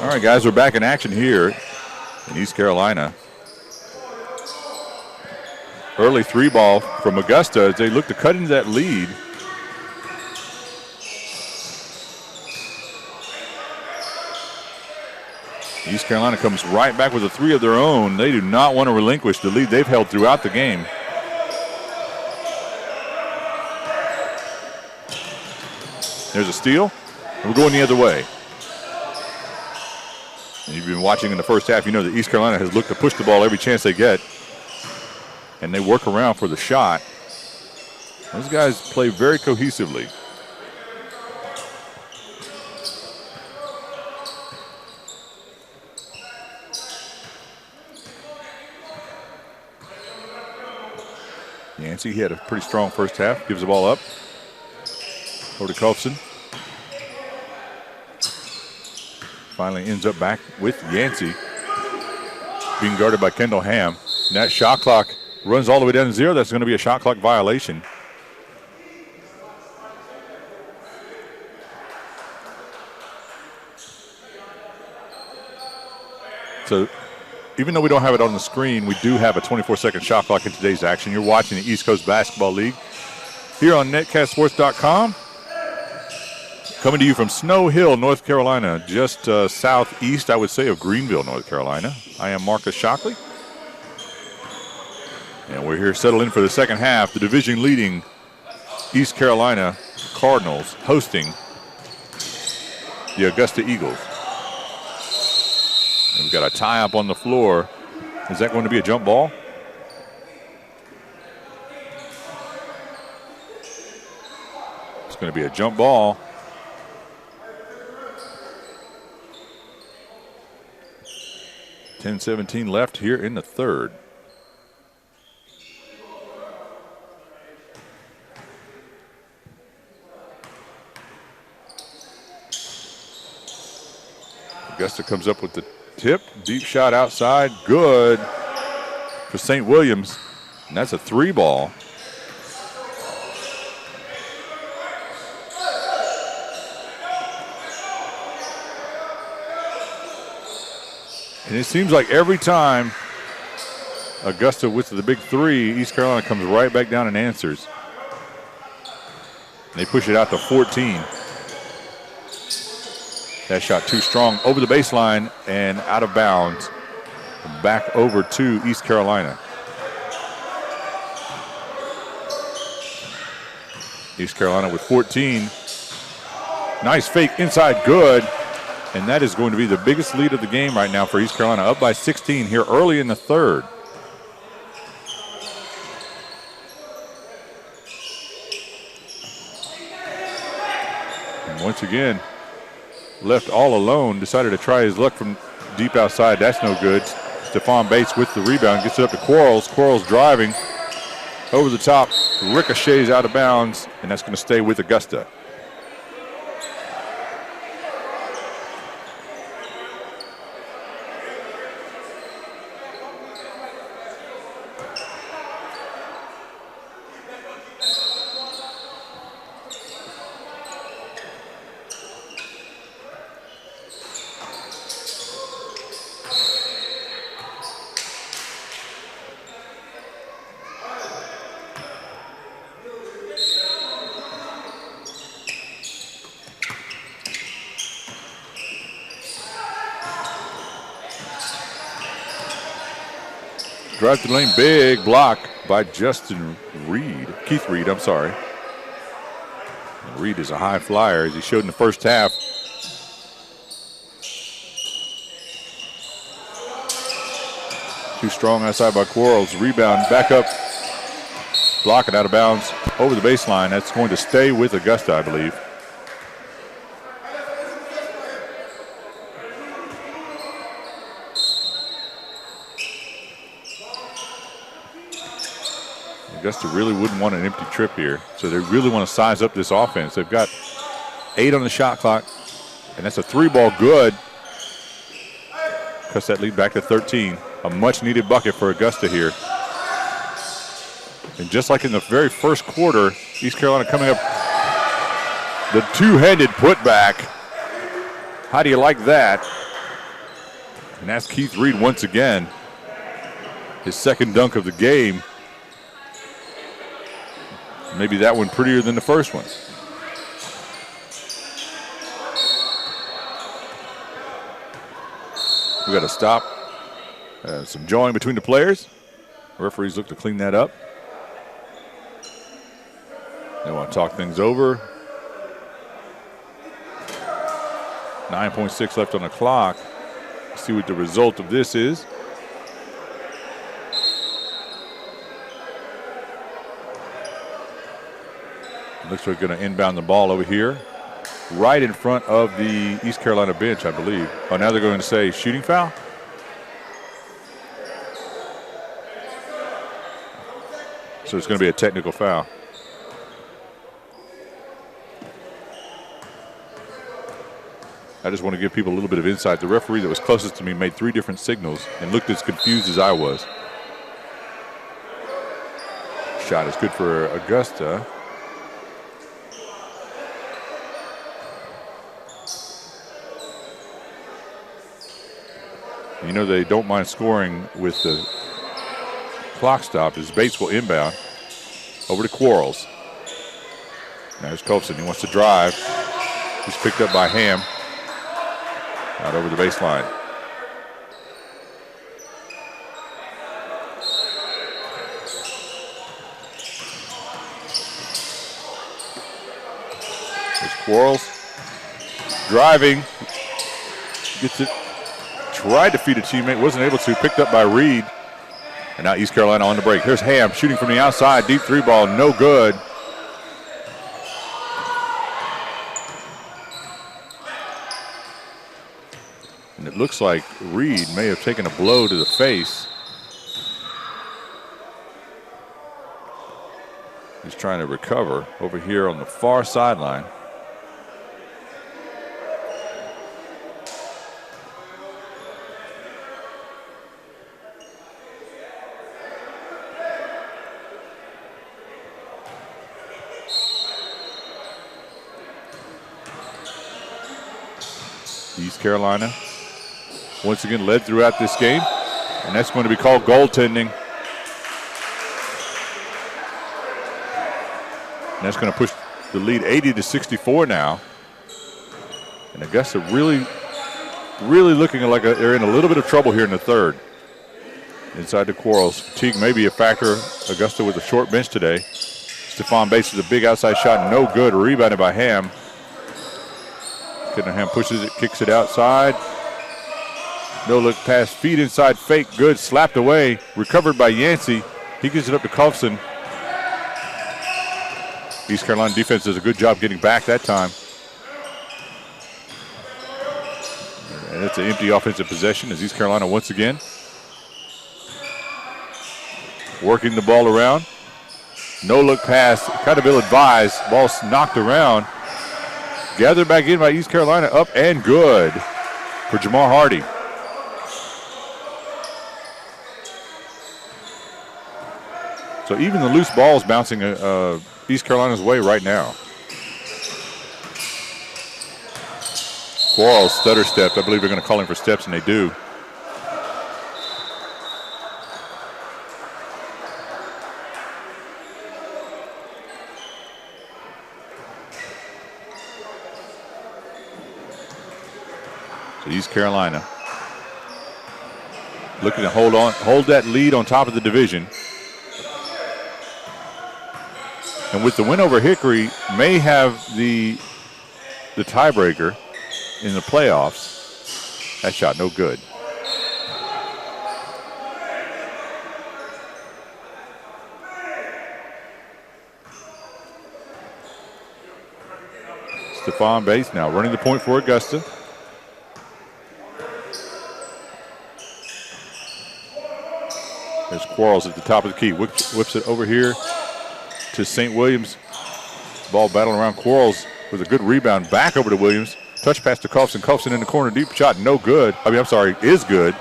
All right, guys, we're back in action here in East Carolina. Early 3-ball from Augusta as they look to cut into that lead. East Carolina comes right back with a 3 of their own. They do not want to relinquish the lead they've held throughout the game. There's a steal. We're going the other way. And you've been watching in the first half, you know that East Carolina has looked to push the ball every chance they get. And they work around for the shot. Those guys play very cohesively. Yancey, he had a pretty strong first half. Gives the ball up. Over to Colson. Finally ends up back with Yancey. Being guarded by Kendall Ham. And that shot clock runs all the way down to 0. That's going to be a shot clock violation. So even though we don't have it on the screen, we do have a 24-second shot clock in today's action. You're watching the East Coast Basketball League here on netcastsports.com. Coming to you from Snow Hill, North Carolina, just southeast, I would say, of Greenville, North Carolina. I am Marcus Shockley. And we're here settled in for the second half. The division-leading East Carolina Cardinals hosting the Augusta Eagles. And we've got a tie up on the floor. Is that going to be a jump ball? It's going to be a jump ball. .17 left here in the third. Augusta comes up with the tip. Deep shot outside. Good for St. Williams. And that's a 3-ball. And it seems like every time Augusta with the big 3, East Carolina comes right back down and answers. And they push it out to 14. That shot too strong over the baseline and out of bounds. Back over to East Carolina. East Carolina with 14. Nice fake inside, good. And that is going to be the biggest lead of the game right now for East Carolina, up by 16 here early in the third. And once again, left all alone, decided to try his luck from deep outside. That's no good. Stephon Bates with the rebound, gets it up to Quarles. Quarles driving over the top, ricochets out of bounds, and that's going to stay with Augusta. Drive to the lane, big block by Keith Reed, I'm sorry. And Reed is a high flyer, as he showed in the first half. Too strong outside by Quarles. Rebound, back up, block it out of bounds over the baseline. That's going to stay with Augusta, I believe. Augusta really wouldn't want an empty trip here, so they really want to size up this offense. They've got 8 on the shot clock, and that's a 3-ball good. Cuts that lead back to 13. A much-needed bucket for Augusta here. And just like in the very first quarter, East Carolina coming up, the two-handed putback. How do you like that? And that's Keith Reed once again. His second dunk of the game. Maybe that one prettier than the first one. We got to stop. Some jawing between the players. Referees look to clean that up. They want to talk things over. 9.6 left on the clock. Let's see what the result of this is. Looks like we're going to inbound the ball over here, right in front of the East Carolina bench, I believe. Oh, now they're going to say shooting foul? So it's going to be a technical foul. I just want to give people a little bit of insight. The referee that was closest to me made 3 different signals and looked as confused as I was. Shot is good for Augusta. You know they don't mind scoring with the clock stop as Bates will inbound over to Quarles. Now there's Colson. He wants to drive. He's picked up by Ham. Out over the baseline. There's Quarles. Driving. Gets it. Tried to feed a teammate. Wasn't able to. Picked up by Reed. And now East Carolina on the break. Here's Ham shooting from the outside. Deep 3 ball. No good. And it looks like Reed may have taken a blow to the face. He's trying to recover over here on the far sideline. East Carolina once again led throughout this game, and that's going to be called goaltending. And that's going to push the lead 80-64 now. And Augusta really looking like they're in a little bit of trouble here in the third. Inside the Quarles. Fatigue may be a factor. Augusta with a short bench today. Stephon Bates with a big outside shot, no good. Rebounded by Ham. Ham pushes it, kicks it outside. No look pass, feed inside, fake, good, slapped away, recovered by Yancey. He gives it up to Colson. East Carolina defense does a good job getting back that time. And it's an empty offensive possession as East Carolina once again working the ball around. No look pass, kind of ill-advised. Ball's knocked around. Gathered back in by East Carolina, up and good for Jamar Hardy. So even the loose ball is bouncing East Carolina's way right now. Quarles stutter stepped. I believe they're going to call him for steps, and they do. So East Carolina looking to hold that lead on top of the division. And with the win over Hickory, may have the tiebreaker in the playoffs. That shot no good. Stephon Bates now running the point for Augusta. There's Quarles at the top of the key. Whips it over here to St. Williams. Ball battling around Quarles with a good rebound back over to Williams. Touch pass to Colson. Colson in the corner. Deep shot. No good. Is good.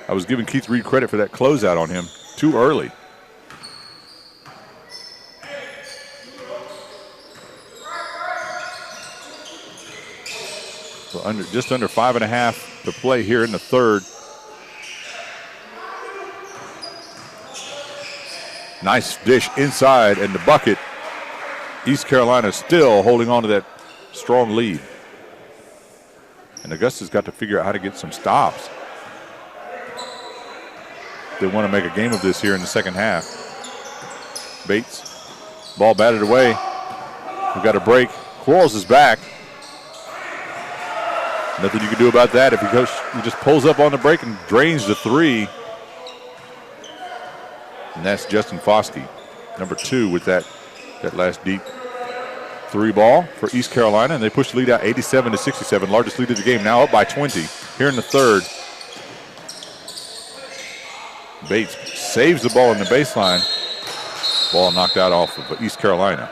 I was giving Keith Reed credit for that closeout on him too early. So just under 5.5 to play here in the third. Nice dish inside and the bucket. East Carolina still holding on to that strong lead. And Augusta's got to figure out how to get some stops. They want to make a game of this here in the second half. Bates, ball batted away. We've got a break. Quarles is back. Nothing you can do about that. If he just pulls up on the break and drains the three. And that's Justin Foskey, number 2 with that last deep three ball for East Carolina. And they push the lead out 87-67, largest lead of the game, now up by 20 here in the third. Bates saves the ball in the baseline. Ball knocked out off of East Carolina.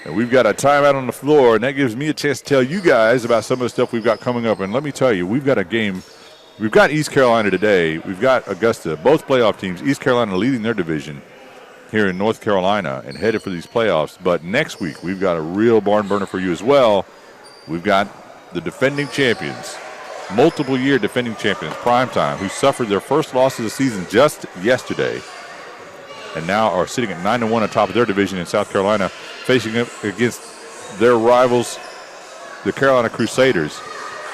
And we've got a timeout on the floor, and that gives me a chance to tell you guys about some of the stuff we've got coming up. And let me tell you, we've got a game. We've got East Carolina today. We've got Augusta, both playoff teams. East Carolina leading their division here in North Carolina and headed for these playoffs. But next week, we've got a real barn burner for you as well. We've got the defending champions, multiple-year defending champions, Primetime, who suffered their first loss of the season just yesterday and now are sitting at 9-1 on top of their division in South Carolina, facing up against their rivals, the Carolina Crusaders,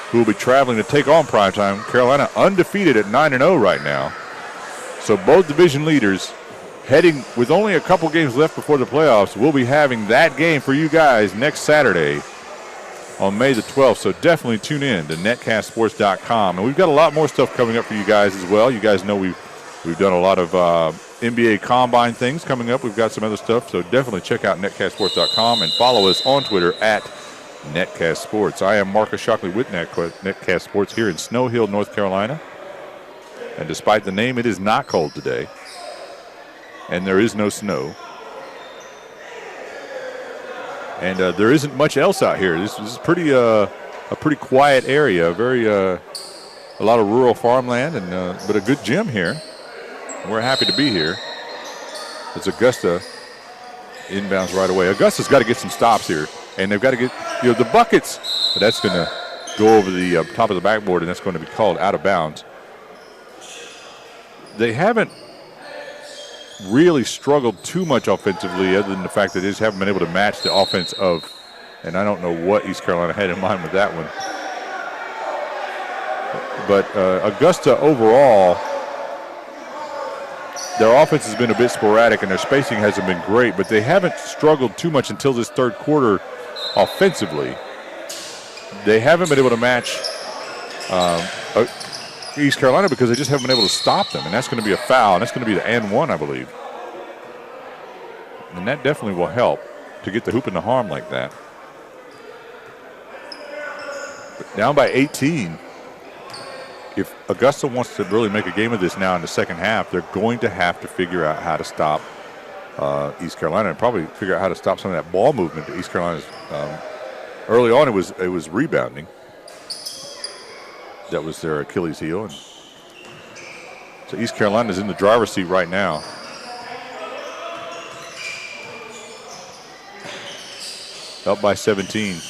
who will be traveling to take on Primetime. Carolina undefeated at 9-0 right now. So both division leaders heading with only a couple games left before the playoffs. We'll be having that game for you guys next Saturday on May the 12th. So definitely tune in to netcastsports.com. And we've got a lot more stuff coming up for you guys as well. You guys know we've done a lot of NBA Combine things coming up. We've got some other stuff. So definitely check out netcastsports.com and follow us on Twitter at Netcast Sports. I am Marcus Shockley with Netcast Sports here in Snow Hill, North Carolina. And despite the name, it is not cold today. And there is no snow. And there isn't much else out here. This is pretty a pretty quiet area. A lot of rural farmland, and but a good gym here. We're happy to be here. It's Augusta inbounds right away. Augusta's got to get some stops here. And they've got to get, the buckets. But that's going to go over the top of the backboard, and that's going to be called out of bounds. They haven't really struggled too much offensively, other than the fact that they just haven't been able to match the offense of, and I don't know what East Carolina had in mind with that one. But Augusta overall, their offense has been a bit sporadic and their spacing hasn't been great, but they haven't struggled too much until this third quarter offensively. They haven't been able to match East Carolina because they just haven't been able to stop them, and that's going to be a foul, and that's going to be the and one, I believe. And that definitely will help to get the hoop in the harm like that. But down by 18. If Augusta wants to really make a game of this now in the second half, they're going to have to figure out how to stop East Carolina and probably figure out how to stop some of that ball movement that East Carolina's. Early on, it was rebounding. That was their Achilles heel. And so East Carolina's in the driver's seat right now. Up by 17.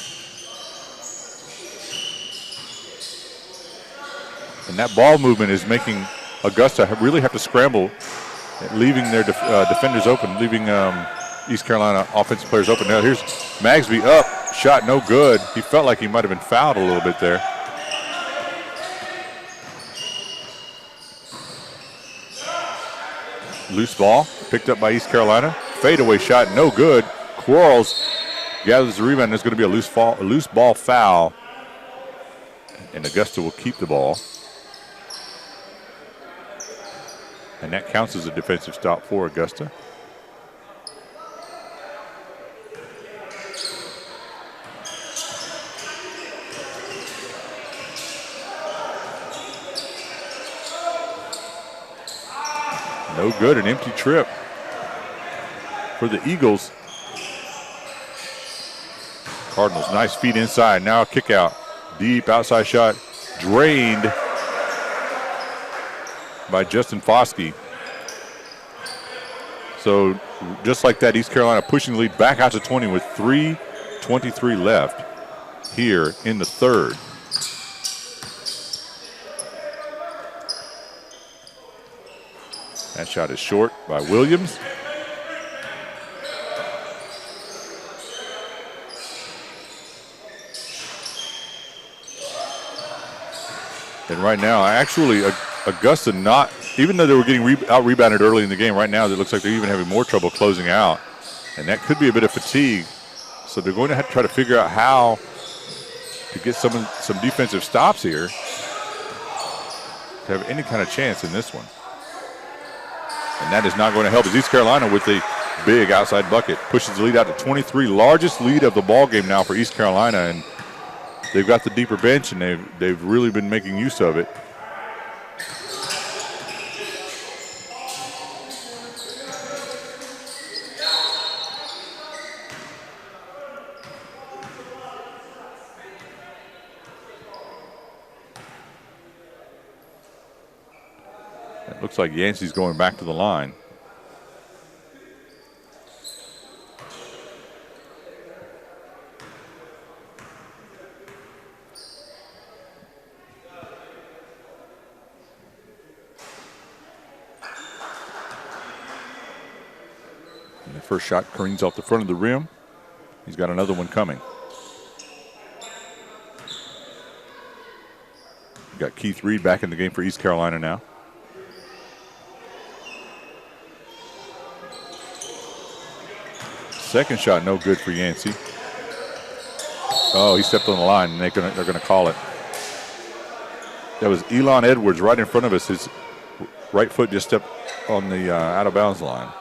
And that ball movement is making Augusta really have to scramble, leaving their defenders open, leaving East Carolina offensive players open. Now here's Magsby up, shot no good. He felt like he might have been fouled a little bit there. Loose ball picked up by East Carolina. Fadeaway shot, no good. Quarles gathers the rebound. There's going to be a loose ball foul, and Augusta will keep the ball. And that counts as a defensive stop for Augusta. No good, an empty trip for the Eagles. Cardinals, nice feed inside. Now a kick out. Deep outside shot, drained by Justin Foskey. So just like that, East Carolina pushing the lead back out to 20 with 23 left here in the third. That shot is short by Williams. And right now, actually, Augusta not, even though they were getting out-rebounded early in the game, right now it looks like they're even having more trouble closing out. And that could be a bit of fatigue. So they're going to have to try to figure out how to get some defensive stops here to have any kind of chance in this one. And that is not going to help as East Carolina with a big outside bucket pushes the lead out to 23, largest lead of the ball game now for East Carolina, and they've got the deeper bench and they've really been making use of it. It looks like Yancey's going back to the line. And the first shot careens off the front of the rim. He's got another one coming. We've got Keith Reed back in the game for East Carolina now. Second shot, no good for Yancey. Oh, he stepped on the line, and they're going to call it. That was Elon Edwards right in front of us. His right foot just stepped on the out-of-bounds line.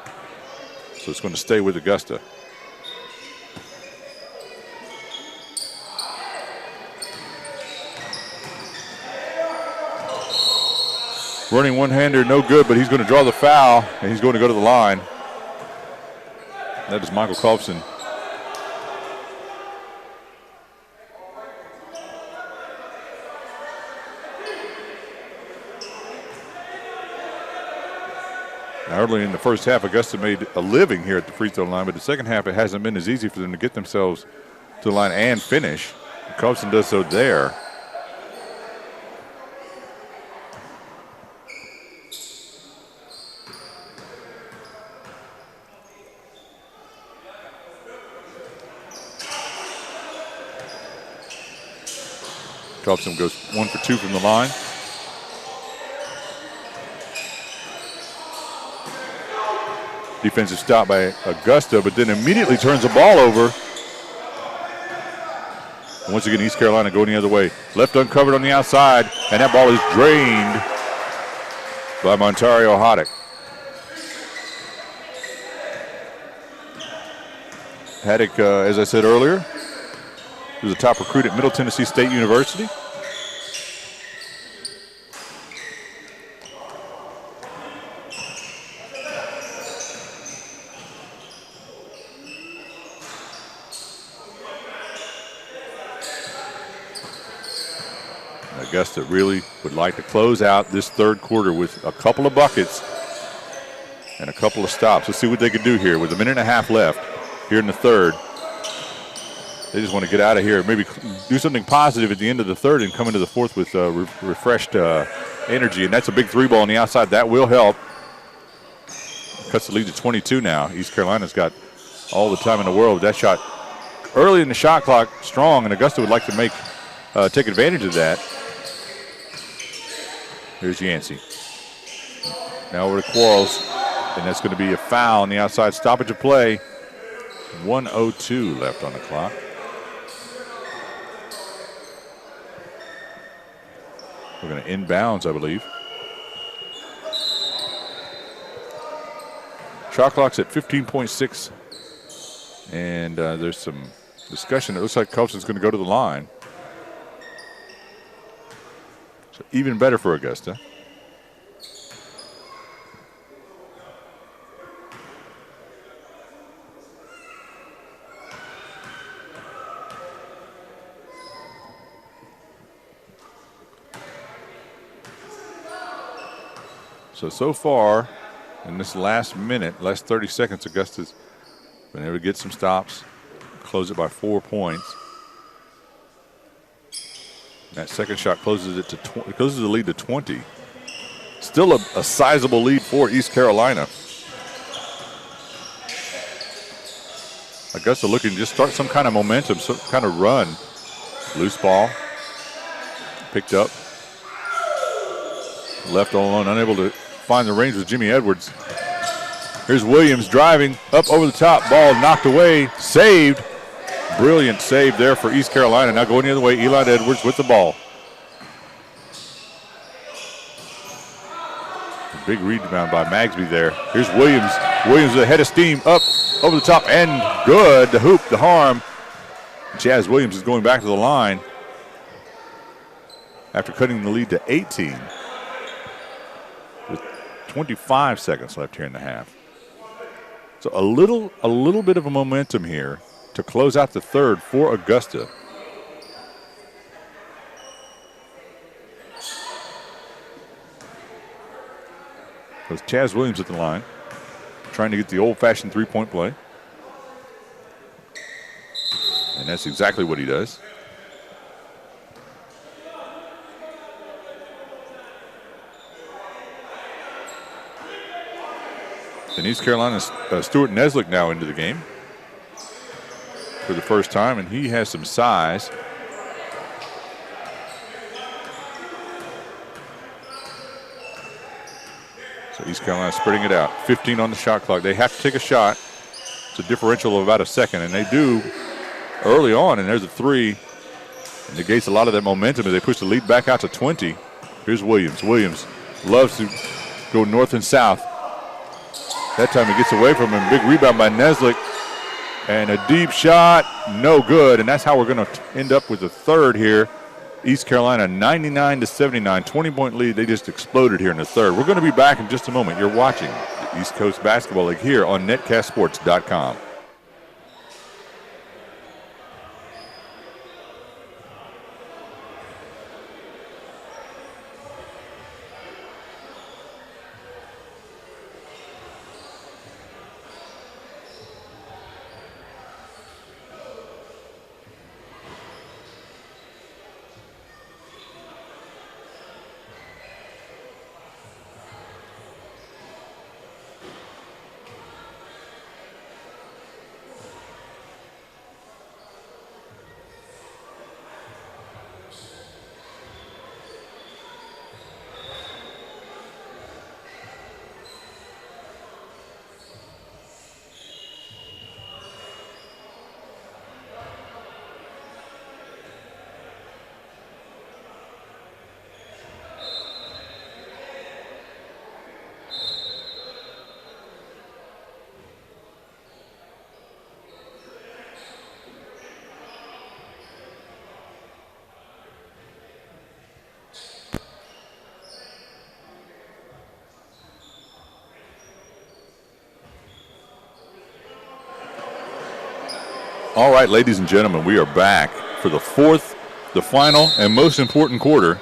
So it's going to stay with Augusta. Running one-hander, no good, but he's going to draw the foul, and he's going to go to the line. That is Michael Colson. Now, early in the first half, Augusta made a living here at the free throw line, but the second half, it hasn't been as easy for them to get themselves to the line and finish. Colson does so there. Colson goes 1 for 2 from the line. Defensive stop by Augusta, but then immediately turns the ball over. And once again, East Carolina going the other way. Left uncovered on the outside, and that ball is drained by Montario Haddock. Haddock, as I said earlier, he was a top recruit at Middle Tennessee State University. Augusta really would like to close out this third quarter with a couple of buckets and a couple of stops. Let's see what they can do here with a minute and a half left here in the third. They just want to get out of here, maybe do something positive at the end of the third and come into the fourth with refreshed energy. And that's a big three ball on the outside. That will help. Cuts the lead to 22 now. East Carolina's got all the time in the world with that shot. Early in the shot clock, strong, and Augusta would like to take advantage of that. Here's Yancey. Now over to Quarles, and that's going to be a foul on the outside. Stoppage of play. 1:02 left on the clock. We're going to inbounds, I believe. Shot clock's at 15.6. And there's some discussion. It looks like Colson's going to go to the line. So even better for Augusta. So far, in this last minute, last 30 seconds, Augusta's been able to get some stops, close it by 4 points. That second shot closes it to closes the lead to 20. Still a sizable lead for East Carolina. Augusta looking to just start some kind of momentum, some kind of run. Loose ball. Picked up. Left all alone, unable to find the range with Jimmy Edwards. Here's Williams driving up over the top. Ball knocked away. Saved. Brilliant save there for East Carolina. Now going the other way, Eli Edwards with the ball. A big rebound by Magsby there. Here's Williams. Williams with a head of steam up over the top and good. The hoop, the harm. Jazz Williams is going back to the line after cutting the lead to 18 with 25 seconds left here in the half. So a little bit of a momentum here to close out the third for Augusta. There's Chaz Williams at the line, trying to get the old-fashioned three-point play. And that's exactly what he does. And East Carolina's Stuart Neslick now into the game for the first time, and he has some size. So East Carolina spreading it out. 15 on the shot clock. They have to take a shot. It's a differential of about a second, and they do early on, and there's a three. And negates a lot of that momentum as they push the lead back out to 20. Here's Williams. Williams loves to go north and south. That time he gets away from him. Big rebound by Neslick. And a deep shot, no good. And that's how we're going to end up with the third here. East Carolina 99-79, 20-point lead. They just exploded here in the third. We're going to be back in just a moment. You're watching the East Coast Basketball League here on netcastsports.com. All right, ladies and gentlemen, we are back for the fourth, the final, and most important quarter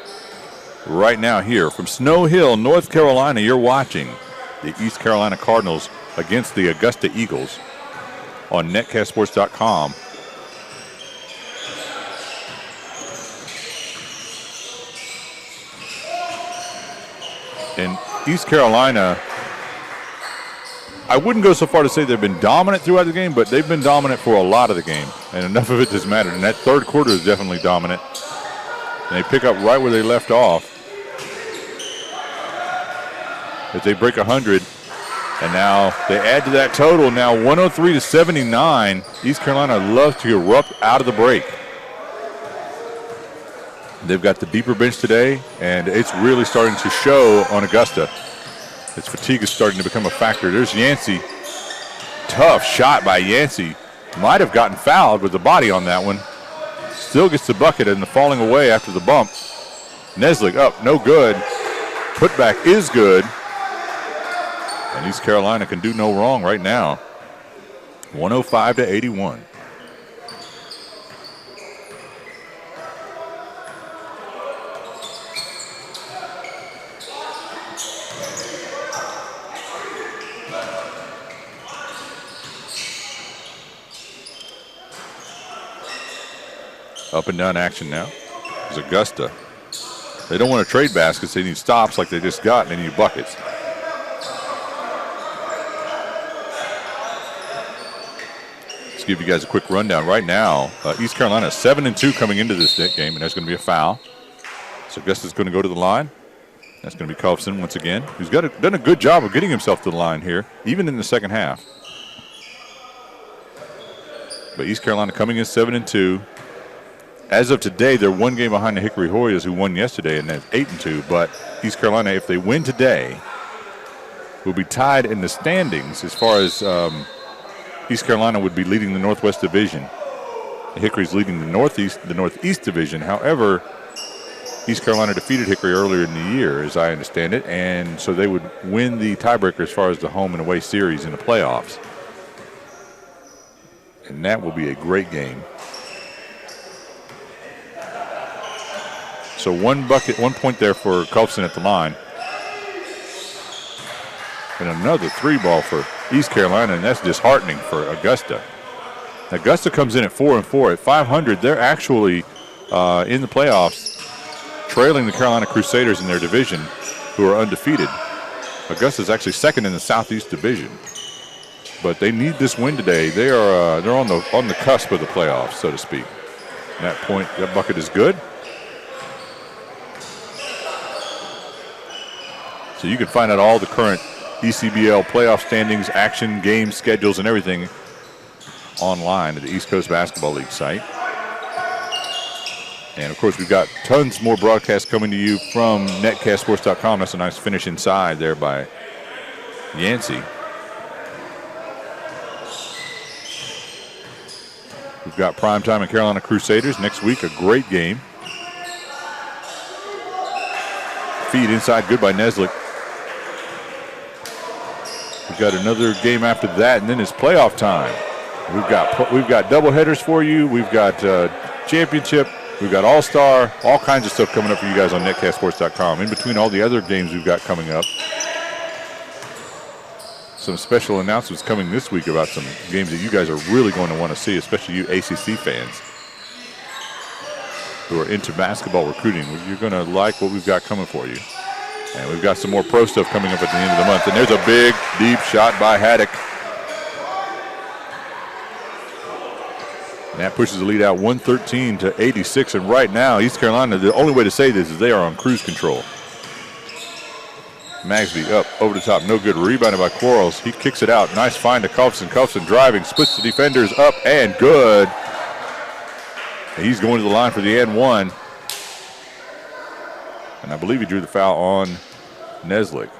right now here from Snow Hill, North Carolina. You're watching the East Carolina Cardinals against the Augusta Eagles on netcastsports.com. And East Carolina, I wouldn't go so far to say they've been dominant throughout the game, but they've been dominant for a lot of the game, and enough of it does matter. And that third quarter is definitely dominant. And they pick up right where they left off as they break 100. And now they add to that total. Now 103-79. East Carolina loves to erupt out of the break. They've got the deeper bench today, and it's really starting to show on Augusta. Its fatigue is starting to become a factor. There's Yancey. Tough shot by Yancey. Might have gotten fouled with the body on that one. Still gets the bucket and the falling away after the bump. Neslick up, no good. Putback is good. And East Carolina can do no wrong right now. 105-81. Up and down action now. There's Augusta. They don't want to trade baskets. They need stops like they just got, and they need buckets. Let's give you guys a quick rundown. Right now, East Carolina is 7-2 coming into this game, and there's going to be a foul. So Augusta's going to go to the line. That's going to be Colson once again, who's done a good job of getting himself to the line here, even in the second half. But East Carolina coming in 7-2. As of today, they're one game behind the Hickory Hoyas, who won yesterday, and that's 8-2. But East Carolina, if they win today, will be tied in the standings as far as East Carolina would be leading the Northwest Division. Hickory's leading the Northeast Division. However, East Carolina defeated Hickory earlier in the year, as I understand it, and so they would win the tiebreaker as far as the home and away series in the playoffs. And that will be a great game. So 1 point there for Colson at the line. And another 3-ball for East Carolina, and that's disheartening for Augusta. Augusta comes in at 4-4. At 500, they're actually in the playoffs, trailing the Carolina Crusaders in their division, who are undefeated. Augusta's actually second in the Southeast Division. But they need this win today. They're on the cusp of the playoffs, so to speak. And that bucket is good. So you can find out all the current ECBL playoff standings, action, games, schedules, and everything online at the East Coast Basketball League site. And, of course, we've got tons more broadcasts coming to you from netcastsports.com. That's a nice finish inside there by Yancey. We've got primetime and Carolina Crusaders next week, a great game. Feed inside, good by Neslick. We've got another game after that, and then it's playoff time. We've got double headers for you. We've got championship. We've got All-Star, all kinds of stuff coming up for you guys on netcastsports.com. In between all the other games we've got coming up, some special announcements coming this week about some games that you guys are really going to want to see, especially you ACC fans who are into basketball recruiting. You're going to like what we've got coming for you. And we've got some more pro stuff coming up at the end of the month. And there's a big, deep shot by Haddock. And that pushes the lead out 113-86. And right now, East Carolina, the only way to say this is they are on cruise control. Magsby up over the top, no good. Rebounded by Quarles. He kicks it out. Nice find to Colson. Colson driving, splits the defenders up and good. And he's going to the line for the and one. And I believe he drew the foul on Neslick.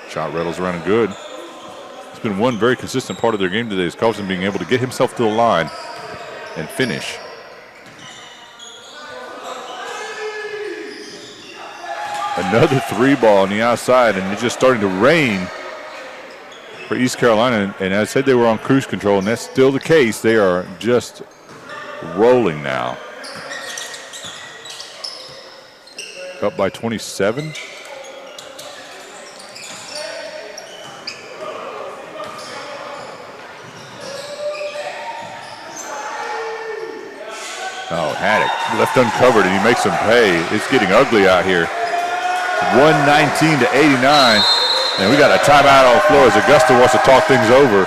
Shot rattles around and good. It's been one very consistent part of their game today is Colson being able to get himself to the line and finish. Another 3-ball on the outside, and it's just starting to rain for East Carolina. And I said they were on cruise control, and that's still the case. They are just rolling now. Up by 27. Oh, Haddock left uncovered, and he makes them pay. It's getting ugly out here. 119-89. And we got a timeout on the floor as Augusta wants to talk things over.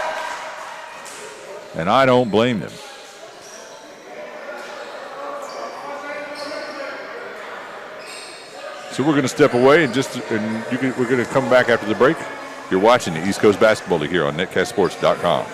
And I don't blame them. So we're going to step away and we're going to come back after the break. You're watching the East Coast Basketball League here on netcastsports.com.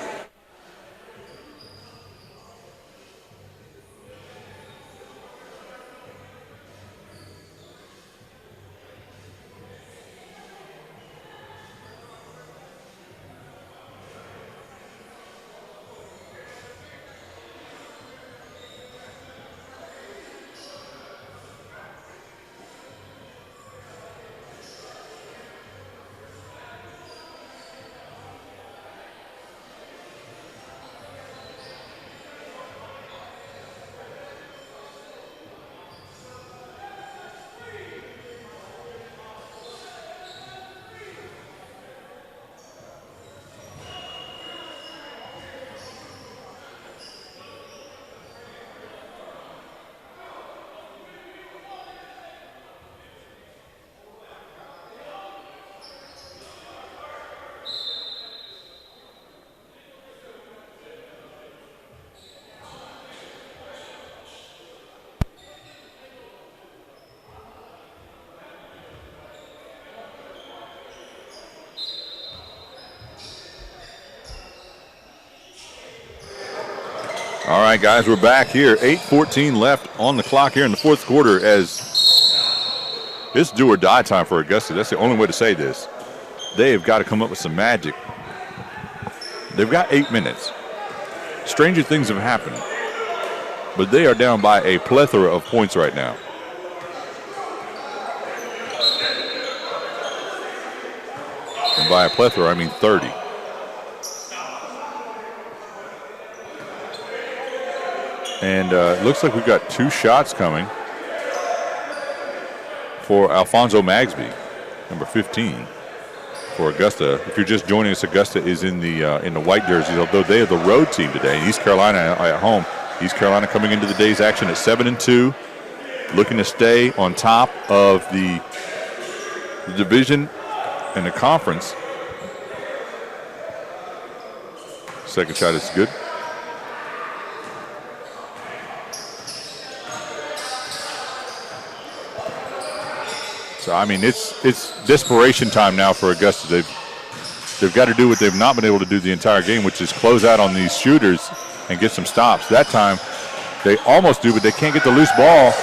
All right, guys, we're back here. 8:14 left on the clock here in the fourth quarter as it's do or die time for Augusta. That's the only way to say this. They have got to come up with some magic. They've got 8 minutes. Stranger things have happened, but they are down by a plethora of points right now. And by a plethora, I mean 30. And it looks like we've got 2 shots coming for Alfonso Magsby, number 15, for Augusta. If you're just joining us, Augusta is in the white jerseys, although they are the road team today. East Carolina at home. East Carolina coming into the day's action at 7-2, looking to stay on top of the division and the conference. Second shot is good. So, I mean, it's desperation time now for Augusta. They've got to do what they've not been able to do the entire game, which is close out on these shooters and get some stops. That time, they almost do, but they can't get the loose ball.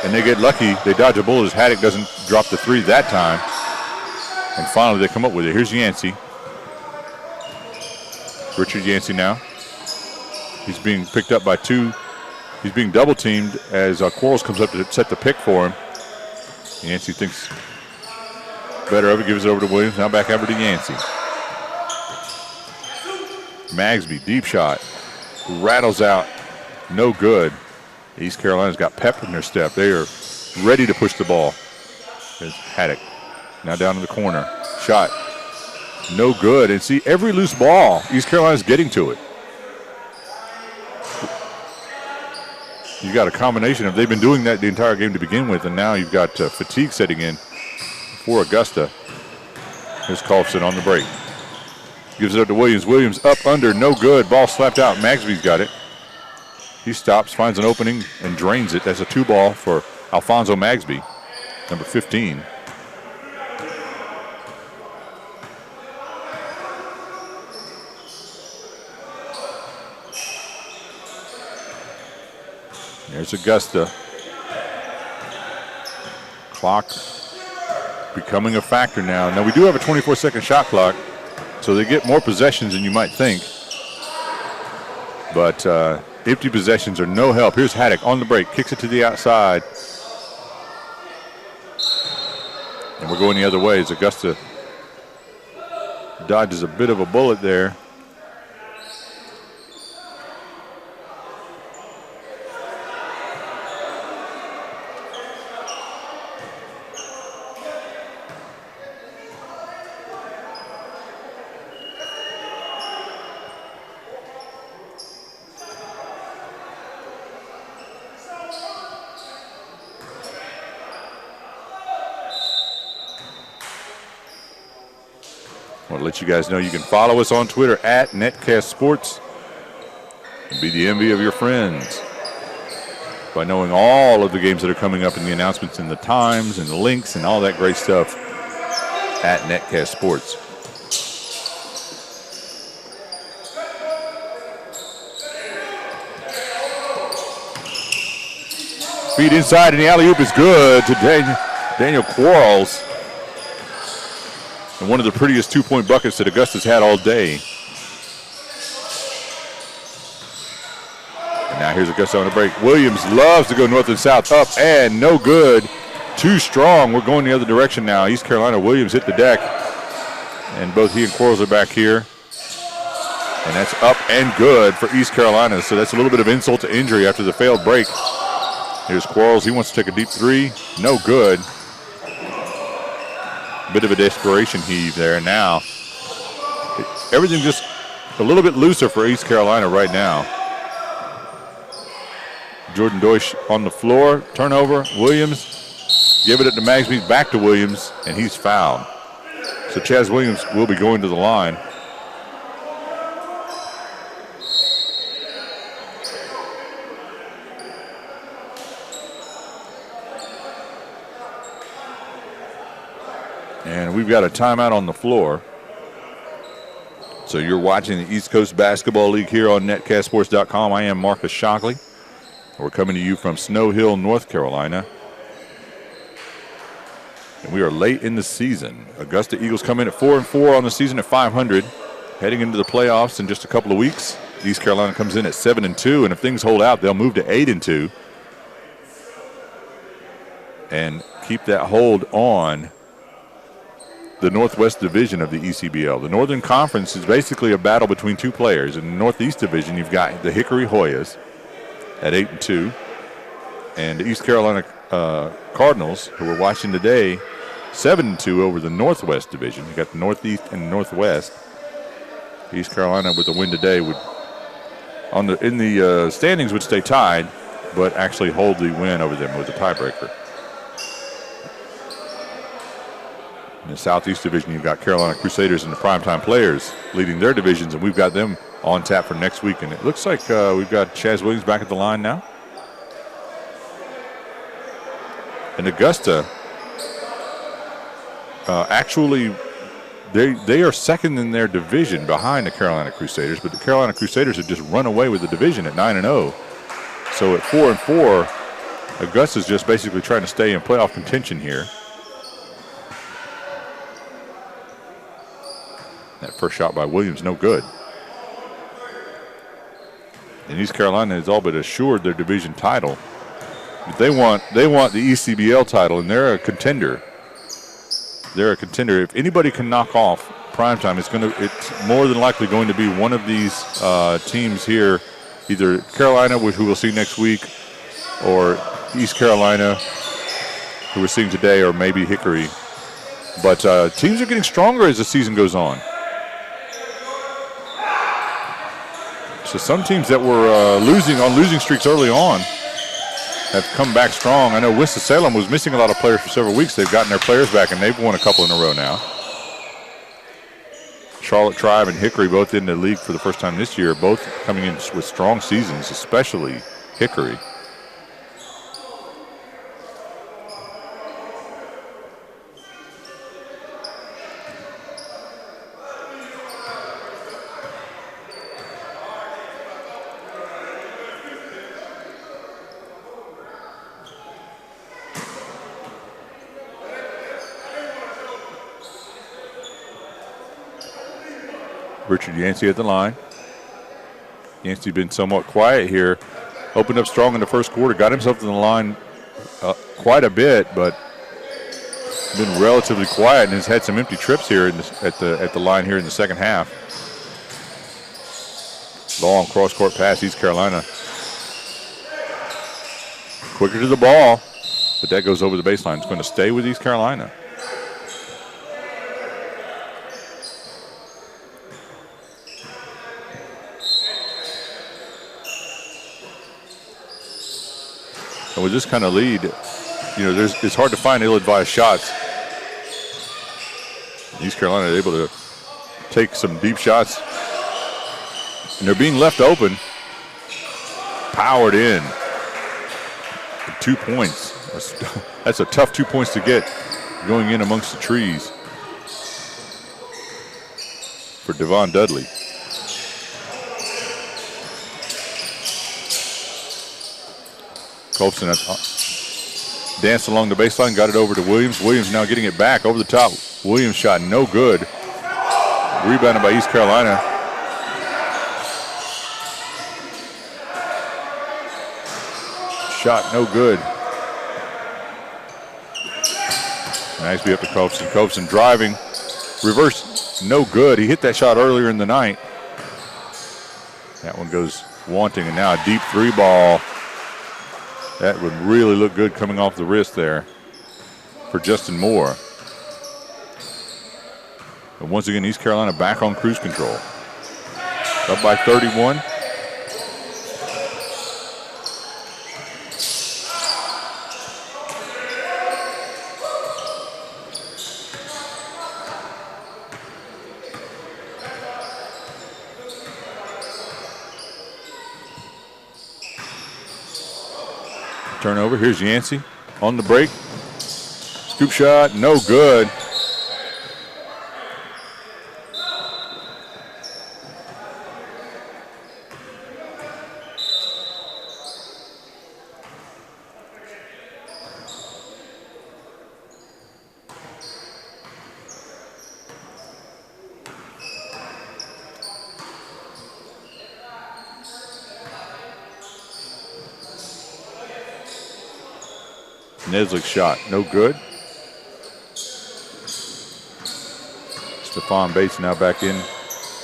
And they get lucky. They dodge a bullet as Haddock doesn't drop the 3 that time. And finally, they come up with it. Here's Yancey. Richard Yancey now. He's being picked up by 2. He's being double teamed as Quarles comes up to set the pick for him. Yancey thinks better of it, gives it over to Williams. Now back over to Yancey. Magsby, deep shot. Rattles out. No good. East Carolina's got pep in their step. They are ready to push the ball. There's Haddock. Now down in the corner. Shot. No good. And see, every loose ball, East Carolina's getting to it. You got a combination of they've been doing that the entire game to begin with, and now you've got fatigue setting in for Augusta. Here's Colson on the break. Gives it up to Williams. Williams up under, no good. Ball slapped out. Magsby's got it. He stops, finds an opening, and drains it. That's a 2-ball for Alfonso Magsby, number 15. There's Augusta. Clock becoming a factor now. Now, we do have a 24-second shot clock, so they get more possessions than you might think. But empty possessions are no help. Here's Haddock on the break. Kicks it to the outside. And we're going the other way as Augusta dodges a bit of a bullet there. I want to let you guys know you can follow us on Twitter at Netcast Sports and be the envy of your friends by knowing all of the games that are coming up and the announcements and the times and the links and all that great stuff at Netcast Sports. Feed inside and the alley-oop is good to Daniel Quarles. And one of the prettiest 2-point buckets that Augusta's had all day. And now here's Augusta on the break. Williams loves to go north and south. Up and no good. Too strong. We're going the other direction now. East Carolina. Williams hit the deck. And both he and Quarles are back here. And that's up and good for East Carolina. So that's a little bit of insult to injury after the failed break. Here's Quarles. He wants to take a deep 3. No good. Bit of a desperation heave there. Now, everything just a little bit looser for East Carolina right now. Jordan Deutsch on the floor. Turnover. Williams. Give it up to Magsby. Back to Williams. And he's fouled. So Chaz Williams will be going to the line. And we've got a timeout on the floor. So you're watching the East Coast Basketball League here on netcastsports.com. I am Marcus Shockley. We're coming to you from Snow Hill, North Carolina. And we are late in the season. Augusta Eagles come in at 4-4 on the season at 500. Heading into the playoffs in just a couple of weeks. East Carolina comes in at 7-2, and if things hold out, they'll move to 8-2. And keep that hold on the Northwest Division of the ECBL. The Northern Conference is basically a battle between two players. In the Northeast Division, you've got the Hickory Hoyas at 8-2, and the East Carolina Cardinals, who we're watching today, 7-2 over the Northwest Division. You got the Northeast and Northwest. East Carolina with a win today would, in the standings, would stay tied, but actually hold the win over them with a tiebreaker. In the Southeast Division, you've got Carolina Crusaders and the Primetime Players leading their divisions, and we've got them on tap for next week. And it looks like we've got Chaz Williams back at the line now. And Augusta, actually, they are second in their division behind the Carolina Crusaders, but the Carolina Crusaders have just run away with the division at 9-0. So at 4-4, Augusta's just basically trying to stay in playoff contention here. That first shot by Williams, no good. And East Carolina has all but assured their division title. But they want the ECBL title, and they're a contender. They're a contender. If anybody can knock off Primetime, it's more than likely going to be one of these teams here, either Carolina, who we'll see next week, or East Carolina, who we're seeing today, or maybe Hickory. But teams are getting stronger as the season goes on. So some teams that were losing streaks early on have come back strong. I know Winston-Salem was missing a lot of players for several weeks. They've gotten their players back, and they've won a couple in a row now. Charlotte Tribe and Hickory both in the league for the first time this year, both coming in with strong seasons, especially Hickory. Richard Yancey at the line. Yancey been somewhat quiet here. Opened up strong in the first quarter. Got himself to the line quite a bit, but been relatively quiet and has had some empty trips here at the line here in the second half. Long cross-court pass, East Carolina. Quicker to the ball, but that goes over the baseline. It's going to stay with East Carolina. And with this kind of lead, it's hard to find ill-advised shots. East Carolina is able to take some deep shots, and they're being left open. Powered in. 2 points. That's a tough 2 points to get going in amongst the trees for Devon Dudley. Colson danced along the baseline, got it over to Williams. Williams now getting it back over the top. Williams shot no good. Rebounded by East Carolina. Shot no good. Nice be up to Colson. Colson driving. Reverse, no good. He hit that shot earlier in the night. That one goes wanting, and now a deep three ball. That would really look good coming off the wrist there for Justin Moore. And once again, East Carolina back on cruise control. Up by 31. Turnover. Here's Yancey on the break. Scoop shot, no good. Mezack shot, no good. Stephon Bates now back in,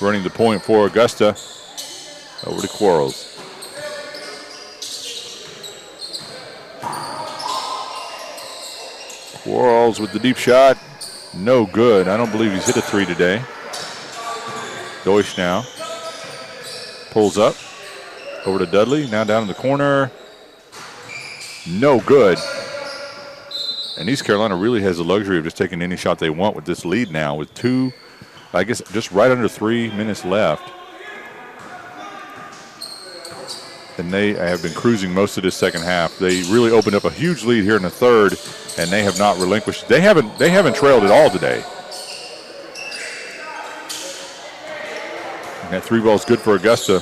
running the point for Augusta. Over to Quarles. Quarles with the deep shot, no good. I don't believe he's hit a three today. Deutsch now pulls up, over to Dudley, now down in the corner. No good. And East Carolina really has the luxury of just taking any shot they want with this lead now with I guess just right under 3 minutes left. And they have been cruising most of this second half. They really opened up a huge lead here in the third, and they have not relinquished. They haven't trailed at all today. And that 3 ball is good for Augusta.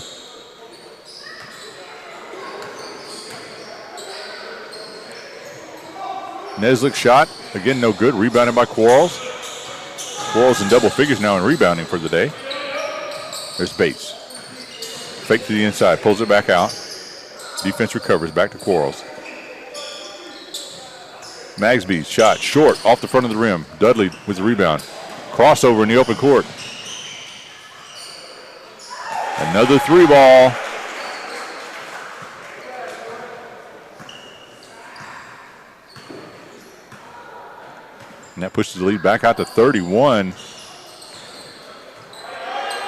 Mezack shot, again no good, rebounded by Quarles. Quarles in double figures now in rebounding for the day. There's Bates. Fake to the inside, pulls it back out. Defense recovers, back to Quarles. Magsby's shot, short, off the front of the rim. Dudley with the rebound. Crossover in the open court. Another 3 ball. And that pushes the lead back out to 31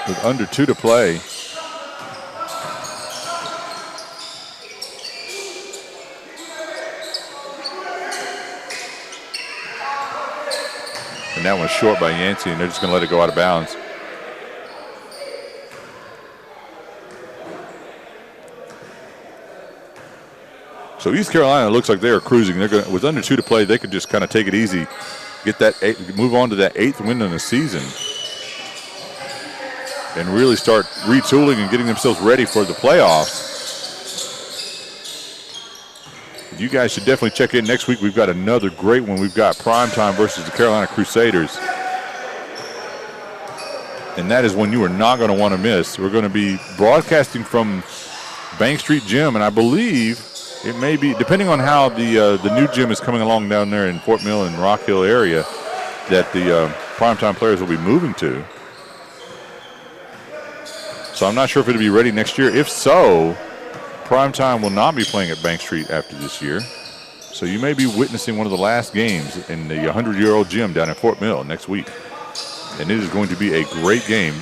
with under 2 to play. And that one's short by Yancey, and they're just going to let it go out of bounds. So East Carolina looks like they are cruising. They're going with under 2 to play. They could just kind of take it easy, get that move on to that 8th win in the season, and really start retooling and getting themselves ready for the playoffs. You guys should definitely check in next week. We've got another great one. We've got primetime versus the Carolina Crusaders. And that is one you are not going to want to miss. We're going to be broadcasting from Bank Street Gym, and I believe it may be, depending on how the new gym is coming along down there in Fort Mill and Rock Hill area, that the primetime players will be moving to. So I'm not sure if it'll be ready next year. If so, primetime will not be playing at Bank Street after this year. So you may be witnessing one of the last games in the 100-year-old gym down in Fort Mill next week. And it is going to be a great game.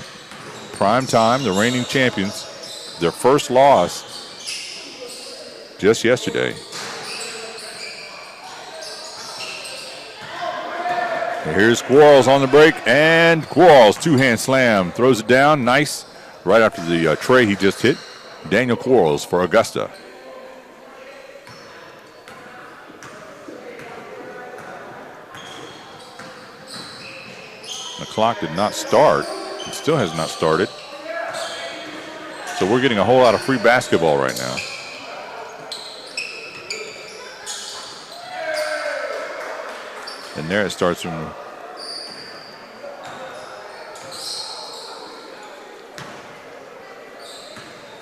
Primetime, the reigning champions, their first loss just yesterday. And here's Quarles on the break, and Quarles, 2-hand slam, throws it down, nice, right after the tray he just hit. Daniel Quarles for Augusta. The clock did not start. It still has not started. So we're getting a whole lot of free basketball right now. And there it starts from.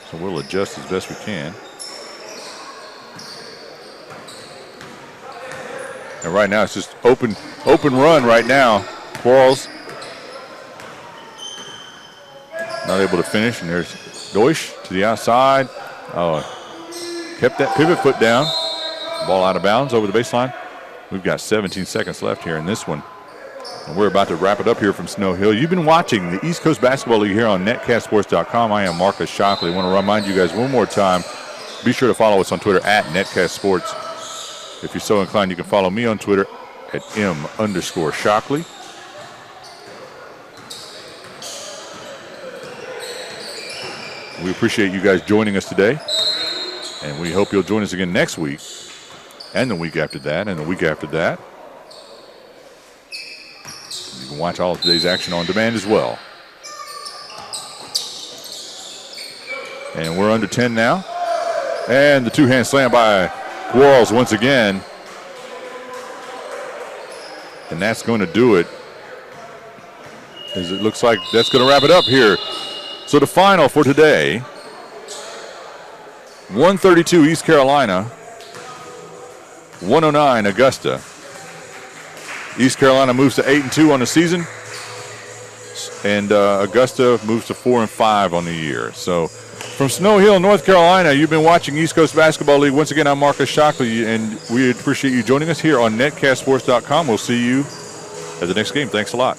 So we'll adjust as best we can. And right now it's just open run right now. Quarles not able to finish, and there's Deutsch to the outside. Oh, kept that pivot foot down. Ball out of bounds over the baseline. We've got 17 seconds left here in this one. And we're about to wrap it up here from Snow Hill. You've been watching the East Coast Basketball League here on netcastsports.com. I am Marcus Shockley. I want to remind you guys one more time, be sure to follow us on Twitter at netcastsports. If you're so inclined, you can follow me on Twitter at m_Shockley. We appreciate you guys joining us today, and we hope you'll join us again next week, and the week after that, and the week after that. You can watch all of today's action on demand as well. And we're under 10 now. And the 2-hand slam by Quarles once again. And that's going to do it. As it looks like that's going to wrap it up here. So the final for today, 132 East Carolina, 109 Augusta. East Carolina moves to 8-2 on the season, and Augusta moves to 4-5 on the year. So from Snow Hill, North Carolina, you've been watching East Coast Basketball League. Once again, I'm Marcus Shockley, and we appreciate you joining us here on netcastsports.com. We'll see you at the next game. Thanks a lot.